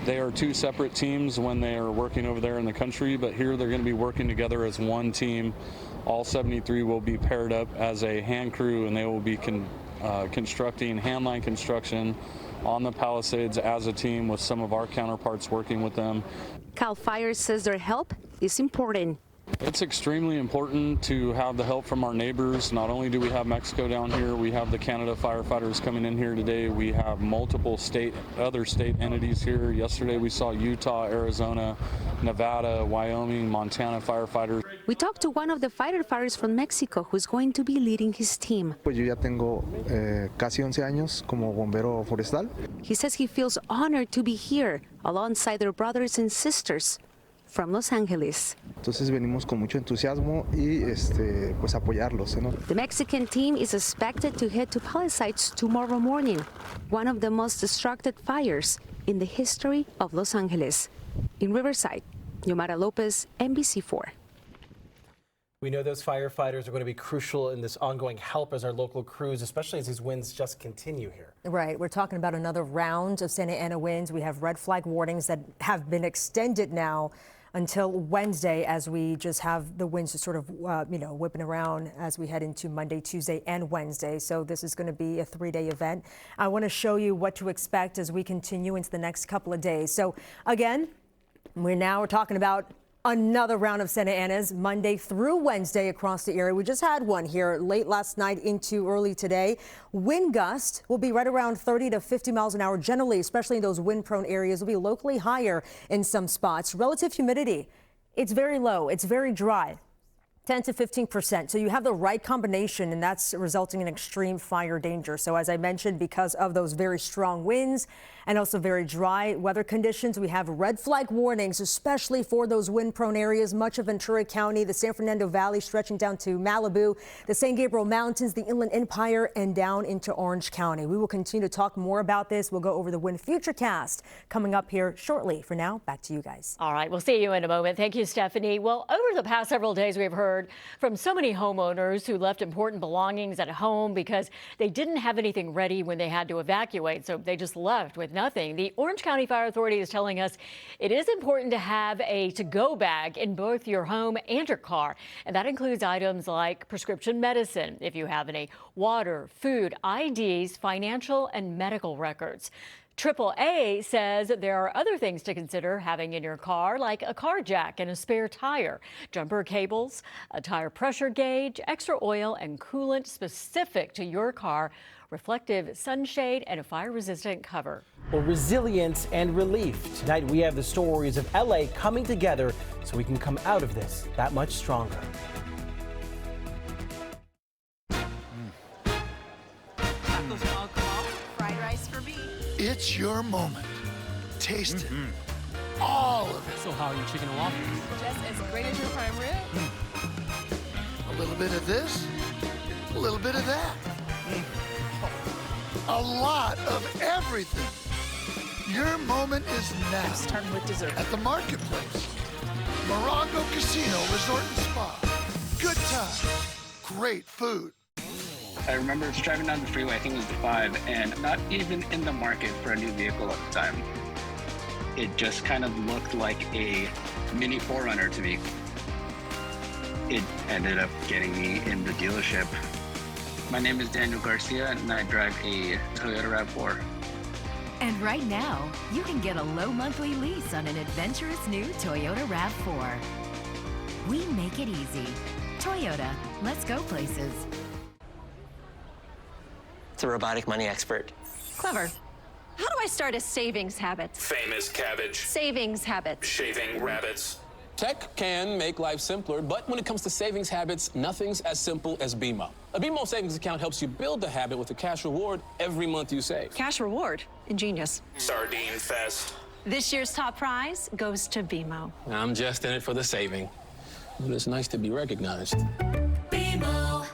They are two separate teams when they are working over there in the country, but here they're going to be working together as one team. All 73 will be paired up as a hand crew, and they will be constructing handline construction on the Palisades as a team with some of our counterparts working with them. CAL FIRE says their help is important. It's extremely important to have the help from our neighbors. Not only do we have Mexico down here, we have the Canada firefighters coming in here today. We have multiple other state entities here. Yesterday we saw Utah, Arizona, Nevada, Wyoming, Montana firefighters. We talked to one of the fighter fighters from Mexico who's going to be leading his team. Pues yo ya tengo casi 11 años como bombero forestal. He says he feels honored to be here alongside their brothers and sisters from Los Angeles. Entonces venimos con mucho entusiasmo y pues apoyarlos, ¿no? The Mexican team is expected to head to Palisades tomorrow morning, one of the most destructive fires in the history of Los Angeles. In Riverside, Yomara Lopez, NBC4. We know those firefighters are going to be crucial in this ongoing help as our local crews, especially as these winds just continue here. Right. We're talking about another round of Santa Ana winds. We have red flag warnings that have been extended now until Wednesday, as we just have the winds just sort of, whipping around as we head into Monday, Tuesday, and Wednesday. So this is going to be a 3-day event. I want to show you what to expect as we continue into the next couple of days. So again, we're talking about another round of Santa Anas Monday through Wednesday across the area. We just had one here late last night into early today. Wind gust will be right around 30 to 50 miles an hour generally, especially in those wind-prone areas. Will be locally higher in some spots. Relative humidity, it's very low. It's very dry. 10 to 15%. So you have the right combination, and that's resulting in extreme fire danger. So as I mentioned, because of those very strong winds and also very dry weather conditions, we have red flag warnings, especially for those wind-prone areas. Much of Ventura County, the San Fernando Valley stretching down to Malibu, the San Gabriel Mountains, the Inland Empire, and down into Orange County. We will continue to talk more about this. We'll go over the wind futurecast coming up here shortly. For now, back to you guys. All right, we'll see you in a moment. Thank you, Stephanie. Well, over the past several days, we've heard from so many homeowners who left important belongings at home because they didn't have anything ready when they had to evacuate, so they just left with nothing. The Orange County Fire Authority is telling us it is important to have a to-go bag in both your home and your car, and that includes items like prescription medicine, if you have any, water, food, IDs, financial and medical records. AAA says there are other things to consider having in your car, like a car jack and a spare tire, jumper cables, a tire pressure gauge, extra oil and coolant specific to your car, reflective sunshade, and a fire-resistant cover. Well, resilience and relief. Tonight we have the stories of LA coming together so we can come out of this that much stronger. Fried rice for me. It's your moment. Taste it. All of it. So how are your chicken and waffles? Just as great as your prime rib. A little bit of this, a little bit of that. A lot of everything. Your moment is now. Starting with dessert. At the Marketplace. Morongo Casino Resort and Spa. Good time. Great food. I remember driving down the freeway, I think it was the 5, and not even in the market for a new vehicle at the time. It just kind of looked like a mini 4Runner to me. It ended up getting me in the dealership. My name is Daniel Garcia, and I drive a Toyota RAV4. And right now, you can get a low monthly lease on an adventurous new Toyota RAV4. We make it easy. Toyota, let's go places. It's a robotic money expert. Clever. How do I start a savings habit? Famous cabbage. Savings habit. Shaving rabbits. Tech can make life simpler, but when it comes to savings habits, nothing's as simple as BMO. A BMO savings account helps you build the habit with a cash reward every month you save. Cash reward. Ingenious. Sardine fest. This year's top prize goes to BMO. I'm just in it for the saving. But it's nice to be recognized. BMO.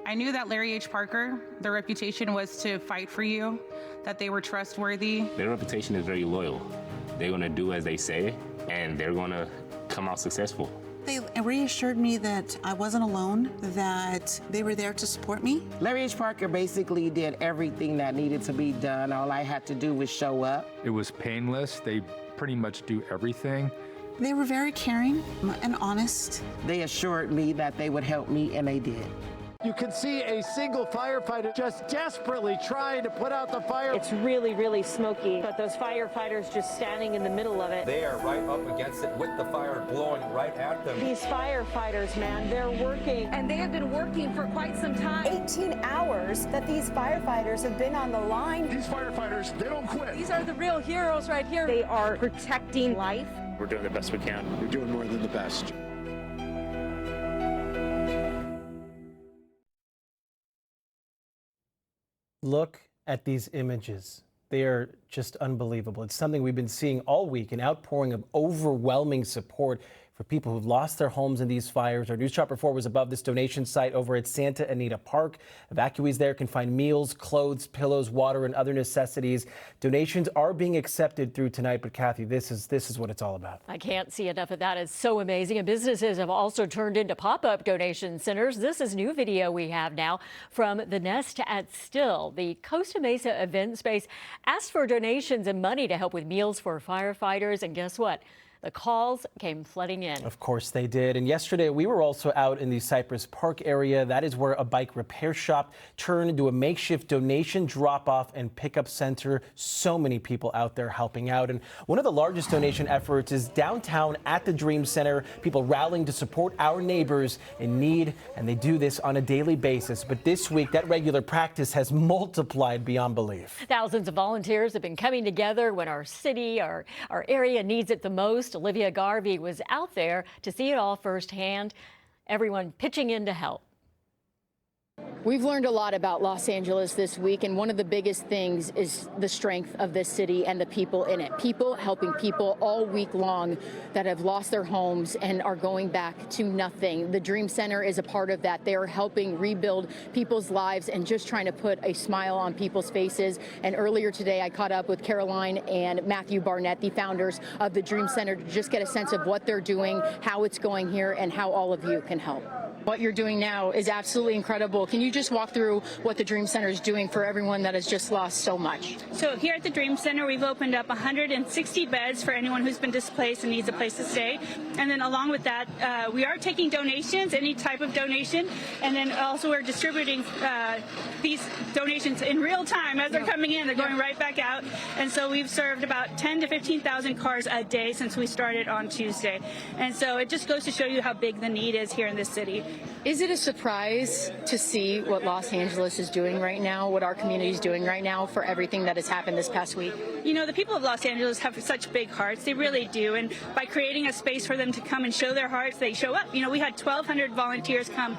I knew that Larry H. Parker, their reputation was to fight for you, that they were trustworthy. Their reputation is very loyal. They're going to do as they say, and they're going to come out successful. They reassured me that I wasn't alone, that they were there to support me. Larry H. Parker basically did everything that needed to be done. All I had to do was show up. It was painless. They pretty much do everything. They were very caring and honest. They assured me that they would help me, and they did. You can see a single firefighter just desperately trying to put out the fire. It's really, really smoky, but those firefighters just standing in the middle of it. They are right up against it with the fire blowing right at them. These firefighters, man, they're working. And they have been working for quite some time. 18 hours that these firefighters have been on the line. These firefighters, they don't quit. These are the real heroes right here. They are protecting life. We're doing the best we can. We're doing more than the best. Look at these images. They are just unbelievable. It's something we've been seeing all week, an outpouring of overwhelming support for for people who've lost their homes in these fires. Our News Chopper 4 was above this donation site over at Santa Anita Park. Evacuees there can find meals, clothes, pillows, water, and other necessities. Donations are being accepted through tonight, but Kathy, this is what it's all about. I can't see enough of that. It's so amazing. And businesses have also turned into pop-up donation centers. This is new video we have now from the Nest at Still. The Costa Mesa event space asked for donations and money to help with meals for firefighters. And guess what? The calls came flooding in. Of course they did. And yesterday we were also out in the Cypress Park area. That is where a bike repair shop turned into a makeshift donation drop-off and pickup center. So many people out there helping out. And one of the largest donation efforts is downtown at the Dream Center. People rallying to support our neighbors in need, and they do this on a daily basis. But this week, that regular practice has multiplied beyond belief. Thousands of volunteers have been coming together when our city, our area needs it the most. Olivia Garvey was out there to see it all firsthand. Everyone pitching in to help. We've learned a lot about Los Angeles this week, and one of the biggest things is the strength of this city and the people in it. People helping people all week long that have lost their homes and are going back to nothing. The Dream Center is a part of that. They are helping rebuild people's lives and just trying to put a smile on people's faces. And earlier today, I caught up with Caroline and Matthew Barnett, the founders of the Dream Center, to just get a sense of what they're doing, how it's going here, and how all of you can help. What you're doing now is absolutely incredible. Can you just walk through what the Dream Center is doing for everyone that has just lost so much? So here at the Dream Center, we've opened up 160 beds for anyone who's been displaced and needs a place to stay. And then along with that, we are taking donations, any type of donation. And then also we're distributing these donations in real time as they're coming in. They're going right back out. And so we've served about 10 to 15,000 cars a day since we started on Tuesday. And so it just goes to show you how big the need is here in this city. Is it a surprise to see what Los Angeles is doing right now, what our community is doing right now for everything that has happened this past week? You know, the people of Los Angeles have such big hearts. They really do. And by creating a space for them to come and show their hearts, they show up. You know, we had 1,200 volunteers come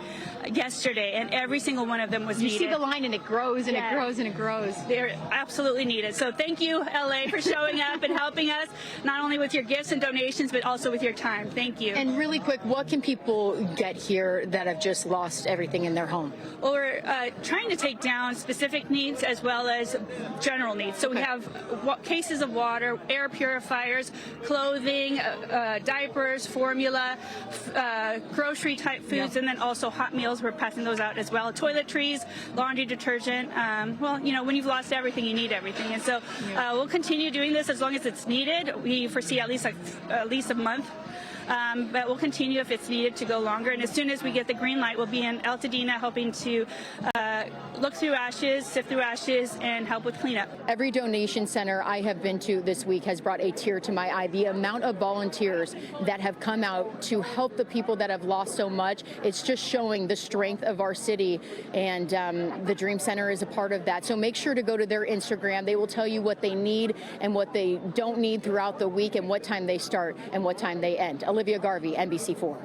yesterday, and every single one of them was needed. You see the line, and it grows and it grows and it grows. They're absolutely needed. So thank you, LA, for showing up and helping us, not only with your gifts and donations, but also with your time. Thank you. And really quick, what can people get here that have just lost everything in their home? Well, we're trying to take down specific needs as well as general needs. So we have cases of water, air purifiers, clothing, diapers, formula, grocery type foods, and then also hot meals. We're passing those out as well. Toiletries, laundry detergent. Well, you know, when you've lost everything, you need everything. And so we'll continue doing this as long as it's needed. We foresee at least a month. But we'll continue if it's needed to go longer. And as soon as we get the green light, we'll be in Altadena helping to look through ashes, sift through ashes, and help with cleanup. Every donation center I have been to this week has brought a tear to my eye. The amount of volunteers that have come out to help the people that have lost so much, it's just showing the strength of our city. And the Dream Center is a part of that. So make sure to go to their Instagram. They will tell you what they need and what they don't need throughout the week, and what time they start and what time they end. Olivia Garvey, NBC4.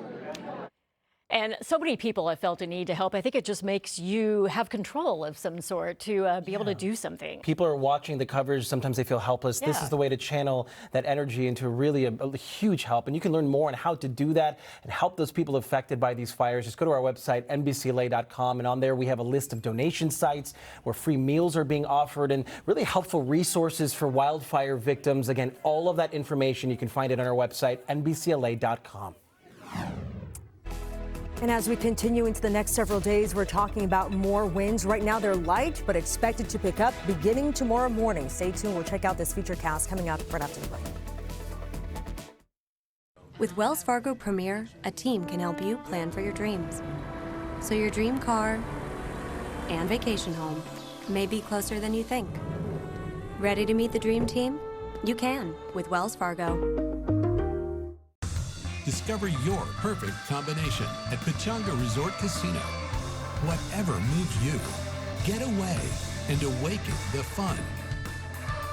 And so many people have felt a need to help. I think it just makes you have control of some sort to be able to do something. People are watching the coverage. Sometimes they feel helpless. This is the way to channel that energy into really a huge help. And you can learn more on how to do that and help those people affected by these fires. Just go to our website, NBCLA.com. And on there, we have a list of donation sites where free meals are being offered and really helpful resources for wildfire victims. Again, all of that information, you can find it on our website, NBCLA.com. And as we continue into the next several days, we're talking about more winds. Right now, they're light, but expected to pick up beginning tomorrow morning. Stay tuned. We'll check out this feature cast coming up right after the break. With Wells Fargo Premier, a team can help you plan for your dreams. So your dream car and vacation home may be closer than you think. Ready to meet the dream team? You can with Wells Fargo. Discover your perfect combination at Pechanga Resort Casino. Whatever moves you, get away and awaken the fun.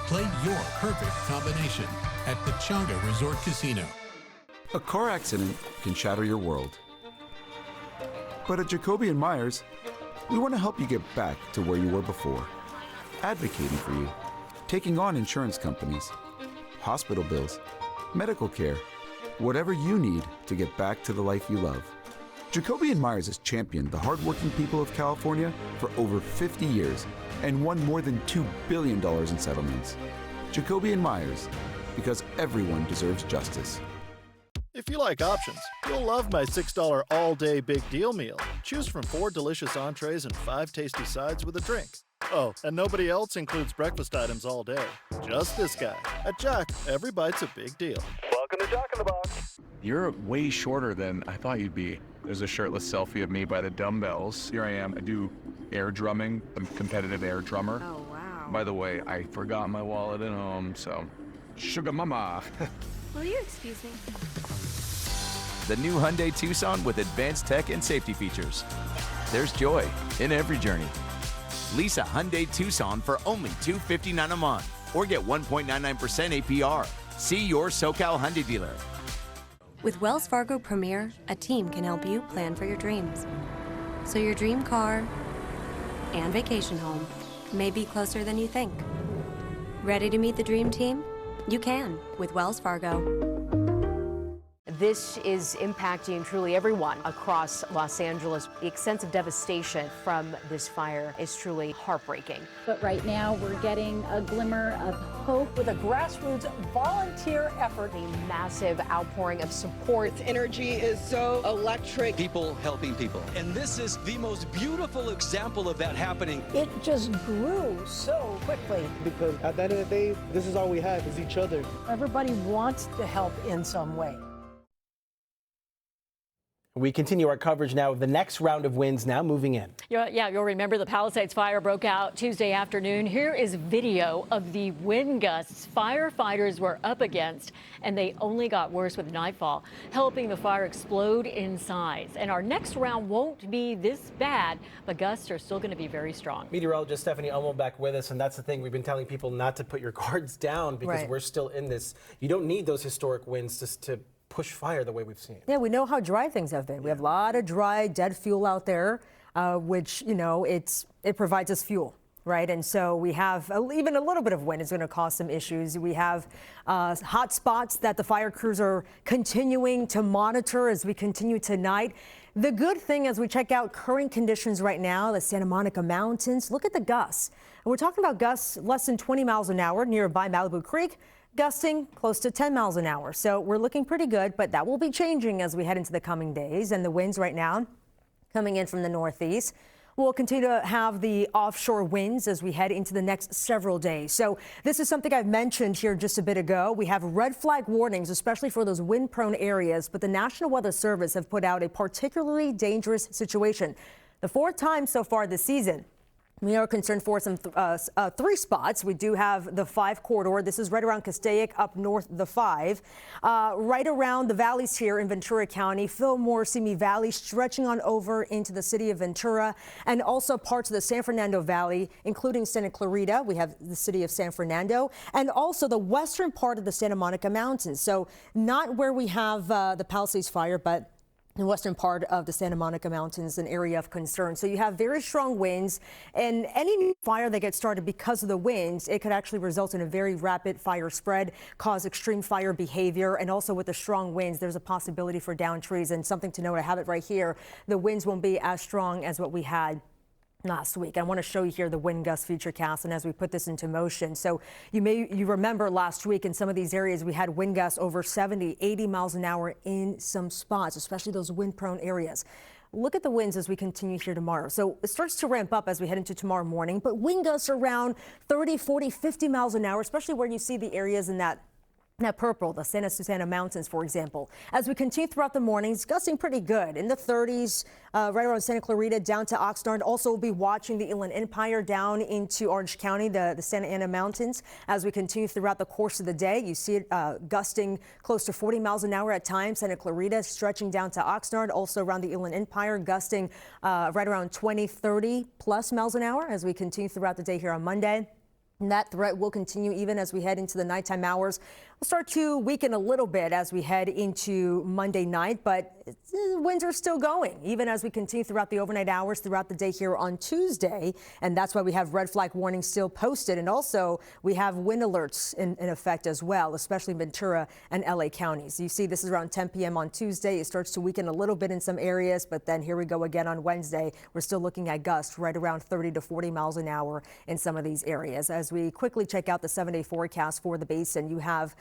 Play your perfect combination at Pechanga Resort Casino. A car accident can shatter your world. But at Jacoby & Myers, we want to help you get back to where you were before. Advocating for you, taking on insurance companies, hospital bills, medical care, Whatever you need to get back to the life you love. Jacoby & Myers has championed the hardworking people of California for over 50 years and won more than $2 billion in settlements. Jacoby & Myers, because everyone deserves justice. If you like options, you'll love my $6 all-day big deal meal. Choose from 4 delicious entrees and 5 tasty sides with a drink. Oh, and nobody else includes breakfast items all day. Just this guy. At Jack, every bite's a big deal. Welcome to Jack in the Box. You're way shorter than I thought you'd be. There's a shirtless selfie of me by the dumbbells. Here I am. I do air drumming. I'm a competitive air drummer. Oh, wow. By the way, I forgot my wallet at home, so sugar mama. Will you excuse me? The new Hyundai Tucson with advanced tech and safety features. There's joy in every journey. Lease a Hyundai Tucson for only $259 a month or get 1.99% APR. See your SoCal Hyundai dealer. With Wells Fargo Premier, a team can help you plan for your dreams. So your dream car and vacation home may be closer than you think. Ready to meet the dream team? You can with Wells Fargo. This is impacting truly everyone across Los Angeles. The extensive devastation from this fire is truly heartbreaking. But right now, we're getting a glimmer of hope with a grassroots volunteer effort. A massive outpouring of support. Its energy is so electric. People helping people. And this is the most beautiful example of that happening. It just grew so quickly. Because at the end of the day, this is all we have, is each other. Everybody wants to help in some way. We continue our coverage now of the next round of winds now moving in. Yeah, you'll remember the Palisades fire broke out Tuesday afternoon. Here is video of the wind gusts firefighters were up against, and they only got worse with nightfall, helping the fire explode in size. And our next round won't be this bad, but gusts are still going to be very strong. Meteorologist Stephanie Elmo back with us, and that's the thing. We've been telling people not to put your guards down because Right. we're still in this. You don't need those historic winds to push fire the way we've seen. Yeah, we know how dry things have been. We have a lot of dry, dead fuel out there, which, you know, it provides us fuel, right? And so we have even a little bit of wind is going to cause some issues. We have hot spots that the fire crews are continuing to monitor as we continue tonight. The good thing as we check out current conditions right now, the Santa Monica Mountains, look at the gusts. And we're talking about gusts less than 20 miles an hour nearby Malibu Creek, gusting close to 10 miles an hour. So we're looking pretty good, but that will be changing as we head into the coming days. And the winds right now coming in from the northeast. We'll continue to have the offshore winds as we head into the next several days. So this is something I've mentioned here just a bit ago. We have red flag warnings, especially for those wind prone areas, but the National Weather Service have put out a particularly dangerous situation. The 4th time so far this season. We are concerned for some 3 spots. We do have the 5 corridor. This is right around Castaic, up north the 5. Right around the valleys here in Ventura County, Fillmore, Simi Valley, stretching on over into the city of Ventura, and also parts of the San Fernando Valley, including Santa Clarita. We have the city of San Fernando, and also the western part of the Santa Monica Mountains. So not where we have the Palisades fire, but the western part of the Santa Monica Mountains, an area of concern. So you have very strong winds, and any new fire that gets started because of the winds, it could actually result in a very rapid fire spread, cause extreme fire behavior, and also with the strong winds, there's a possibility for downed trees. And something to note, I have it right here, the winds won't be as strong as what we had last week. I want to show you here the wind gust futurecast, and as we put this into motion. So you remember last week in some of these areas we had wind gusts over 70, 80 miles an hour in some spots, especially those wind prone areas. Look at the winds as we continue here tomorrow. So it starts to ramp up as we head into tomorrow morning, but wind gusts around 30, 40, 50 miles an hour, especially where you see the areas in that purple, the Santa Susana Mountains, for example. As we continue throughout the mornings, gusting pretty good in the 30s, right around Santa Clarita down to Oxnard. Also, we'll be watching the Inland Empire down into Orange County, the Santa Ana Mountains. As we continue throughout the course of the day, you see it gusting close to 40 miles an hour at times. Santa Clarita stretching down to Oxnard, also around the Inland Empire, gusting right around 20, 30 plus miles an hour as we continue throughout the day here on Monday. And that threat will continue even as we head into the nighttime hours. Start to weaken a little bit as we head into Monday night, but winds are still going, even as we continue throughout the overnight hours throughout the day here on Tuesday. And that's why we have red flag warnings still posted. And also we have wind alerts in effect as well, especially Ventura and LA counties. You see this is around 10 p.m. on Tuesday. It starts to weaken a little bit in some areas, but then here we go again on Wednesday. We're still looking at gusts right around 30 to 40 miles an hour in some of these areas. As we quickly check out the 7-day forecast for the basin, you have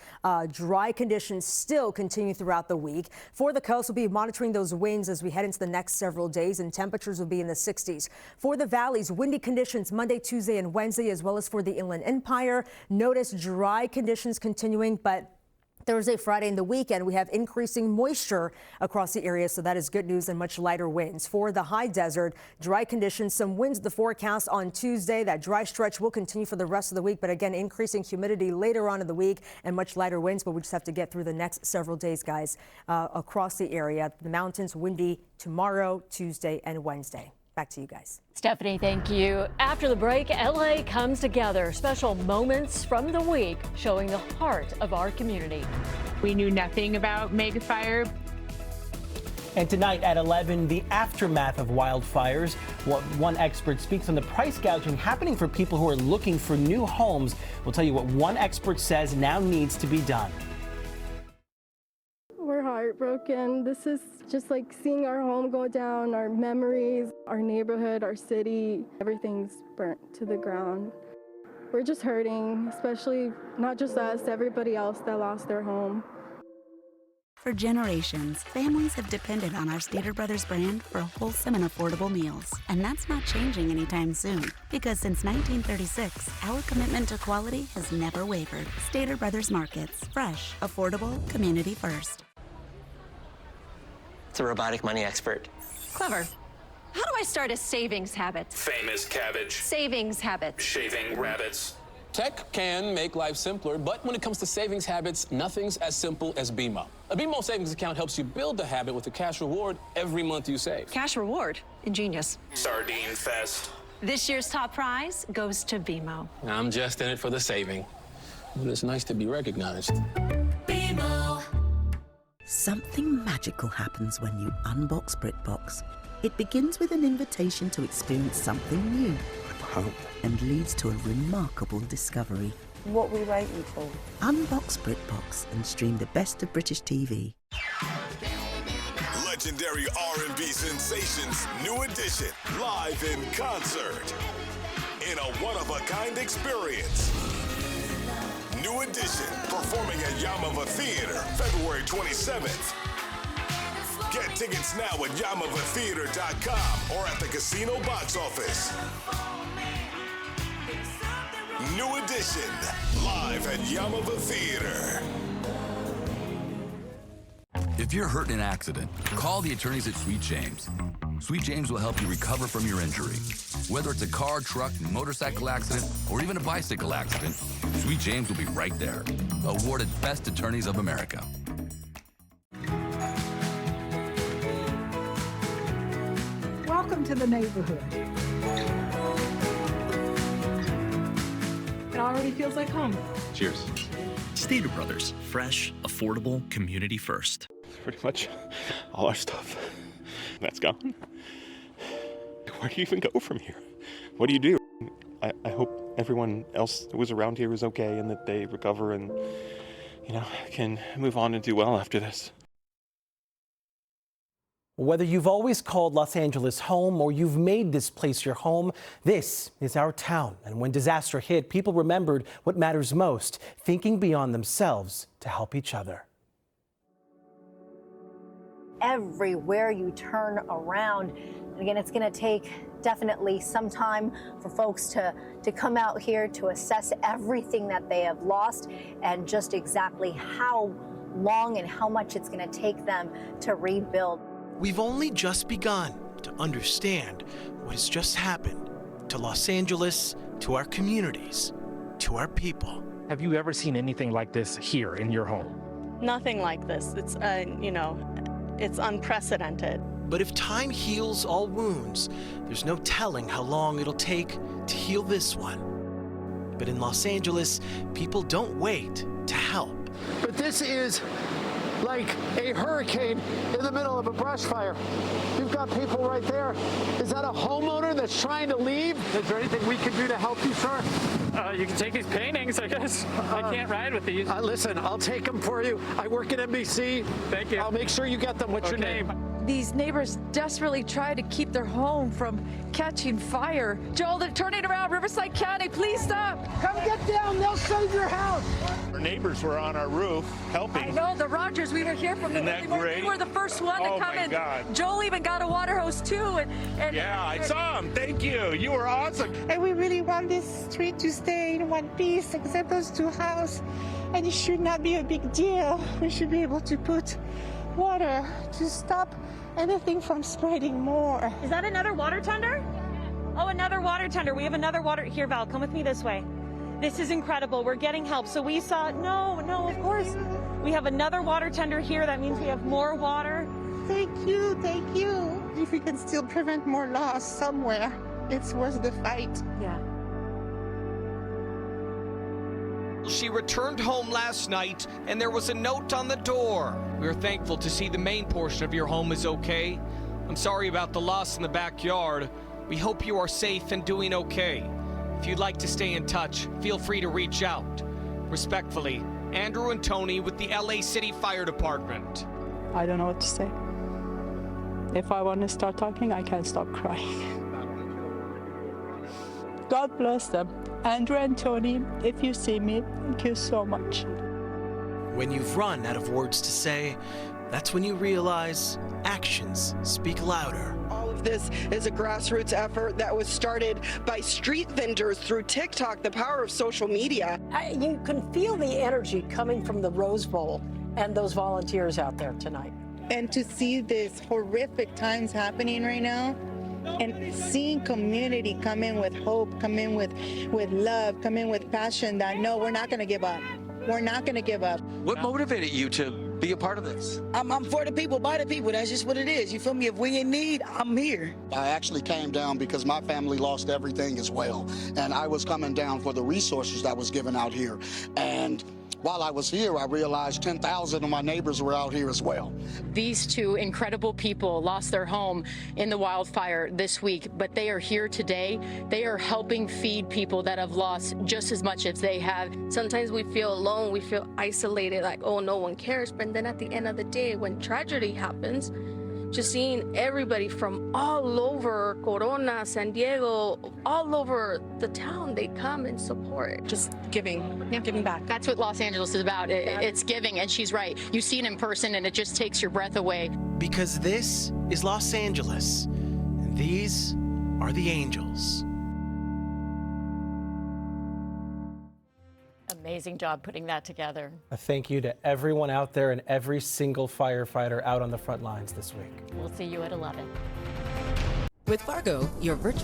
dry conditions still continue throughout the week. For the coast, we'll be monitoring those winds as we head into the next several days, and temperatures will be in the 60s. For the valleys, windy conditions Monday, Tuesday, and Wednesday, as well as for the Inland Empire. Notice dry conditions continuing, but Thursday, Friday, and the weekend, we have increasing moisture across the area, so that is good news and much lighter winds. For the high desert, dry conditions, some winds the forecast on Tuesday. That dry stretch will continue for the rest of the week, but again, increasing humidity later on in the week and much lighter winds, but we just have to get through the next several days, guys, across the area. The mountains windy tomorrow, Tuesday, and Wednesday. Back to you guys. Stephanie, thank you. After the break, LA comes together. Special moments from the week showing the heart of our community. We knew nothing about megafire. And tonight at 11, the aftermath of wildfires. One expert speaks on the price gouging happening for people who are looking for new homes. We'll tell you what one expert says now needs to be done. We're heartbroken. This is just like seeing our home go down, our memories, our neighborhood, our city, everything's burnt to the ground. We're just hurting, especially not just us, everybody else that lost their home. For generations, families have depended on our Stater Brothers brand for wholesome and affordable meals. And that's not changing anytime soon, because since 1936, our commitment to quality has never wavered. Stater Brothers Markets. Fresh, affordable, community first. It's a robotic money expert. Clever. How do I start a savings habit? Famous cabbage. Savings habit. Shaving rabbits. Tech can make life simpler, but when it comes to savings habits, nothing's as simple as BMO. A BMO savings account helps you build the habit with a cash reward every month you save. Cash reward? Ingenious. Sardine fest. This year's top prize goes to BMO. I'm just in it for the saving, but it's nice to be recognized. BMO. Something magical happens when you unbox BritBox. It begins with an invitation to experience something new. Hope. And leads to a remarkable discovery. What we waiting for? Unbox BritBox and stream the best of British TV. Legendary R&B sensations, New Edition, live in concert. In a one-of-a-kind experience. New Edition, performing at Yamava Theater, February 27th. Get tickets now at YamavaTheater.com or at the casino box office. New Edition, live at Yamava Theater. If you're hurt in an accident, call the attorneys at Sweet James. Sweet James will help you recover from your injury. Whether it's a car, truck, motorcycle accident, or even a bicycle accident, Sweet James will be right there. Awarded Best Attorneys of America. Welcome to the neighborhood. It already feels like home. Cheers. Stater Brothers, fresh, affordable, community first. Pretty much all our stuff. That's gone. Where do you even go from here? What do you do? I hope everyone else who was around here is okay and that they recover and, can move on and do well after this. Whether you've always called Los Angeles home or you've made this place your home, this is our town. And when disaster hit, people remembered what matters most, thinking beyond themselves to help each other. Everywhere you turn around. And again, it's going to take definitely some time for folks to come out here to assess everything that they have lost and just exactly how long and how much it's going to take them to rebuild. We've only just begun to understand what has just happened to Los Angeles, to our communities, to our people. Have you ever seen anything like this here in your home? Nothing like this. It's, it's unprecedented. But if time heals all wounds, there's no telling how long it'll take to heal this one. But in Los Angeles, people don't wait to help. But this is like a hurricane in the middle of a brush fire. You've got people right there. Is that a homeowner that's trying to leave? Is there anything we can do to help you, sir? You can take these paintings, I guess. I can't ride with these. Listen, I'll take them for you. I work at NBC. Thank you. I'll make sure you get them. What's your name? These neighbors desperately try to keep their home from catching fire. Joel, they're turning around. Riverside County, please stop. Come get down. They'll save your house. Our neighbors were on our roof helping. I know, the Rogers, we were here from the great? We were the first one to come in. God. Joel even got a water hose too. And yeah, I saw him. Thank you. You were awesome. And we really want this street to stay in one piece, except those two houses. And it should not be a big deal. We should be able to put water to stop anything from spreading more. Is that another water tender? Oh, another water tender. We have another water. Here, Val, come with me this way. This is incredible. We're getting help. So we saw, no, of course. We have another water tender here. That means we have more water. Thank you, thank you. If we can still prevent more loss somewhere, it's worth the fight. Yeah. She returned home last night and there was a note on the door. We're thankful to see the main portion of your home is okay. I'm sorry about the loss in the backyard. We hope you are safe and doing okay. If you'd like to stay in touch, feel free to reach out. Respectfully, Andrew and Tony with the LA City Fire Department. I don't know what to say. If I want to start talking, I can't stop crying. God bless them. Andrew and Tony, if you see me, thank you so much. When you've run out of words to say, that's when you realize actions speak louder. All of this is a grassroots effort that was started by street vendors through TikTok, the power of social media. You can feel the energy coming from the Rose Bowl and those volunteers out there tonight. And to see this horrific times happening right now, and seeing community come in with hope, come in with love, come in with passion that no, we're not going to give up. We're not going to give up. What motivated you to be a part of this? I'm for the people, by the people. That's just what it is. You feel me? If we in need, I'm here. I actually came down because my family lost everything as well. And I was coming down for the resources that was given out here. And while I was here, I realized 10,000 of my neighbors were out here as well. These two incredible people lost their home in the wildfire this week, but they are here today. They are helping feed people that have lost just as much as they have. Sometimes we feel alone, we feel isolated, like, oh, no one cares. But then at the end of the day, when tragedy happens, just seeing everybody from all over Corona, San Diego, all over the town, they come and support. Just giving, giving back. That's what Los Angeles is about. It's giving, and she's right. You see it in person, and it just takes your breath away. Because this is Los Angeles, and these are the Angels. Amazing job putting that together. A thank you to everyone out there and every single firefighter out on the front lines this week. We'll see you at 11. With Fargo, your virtual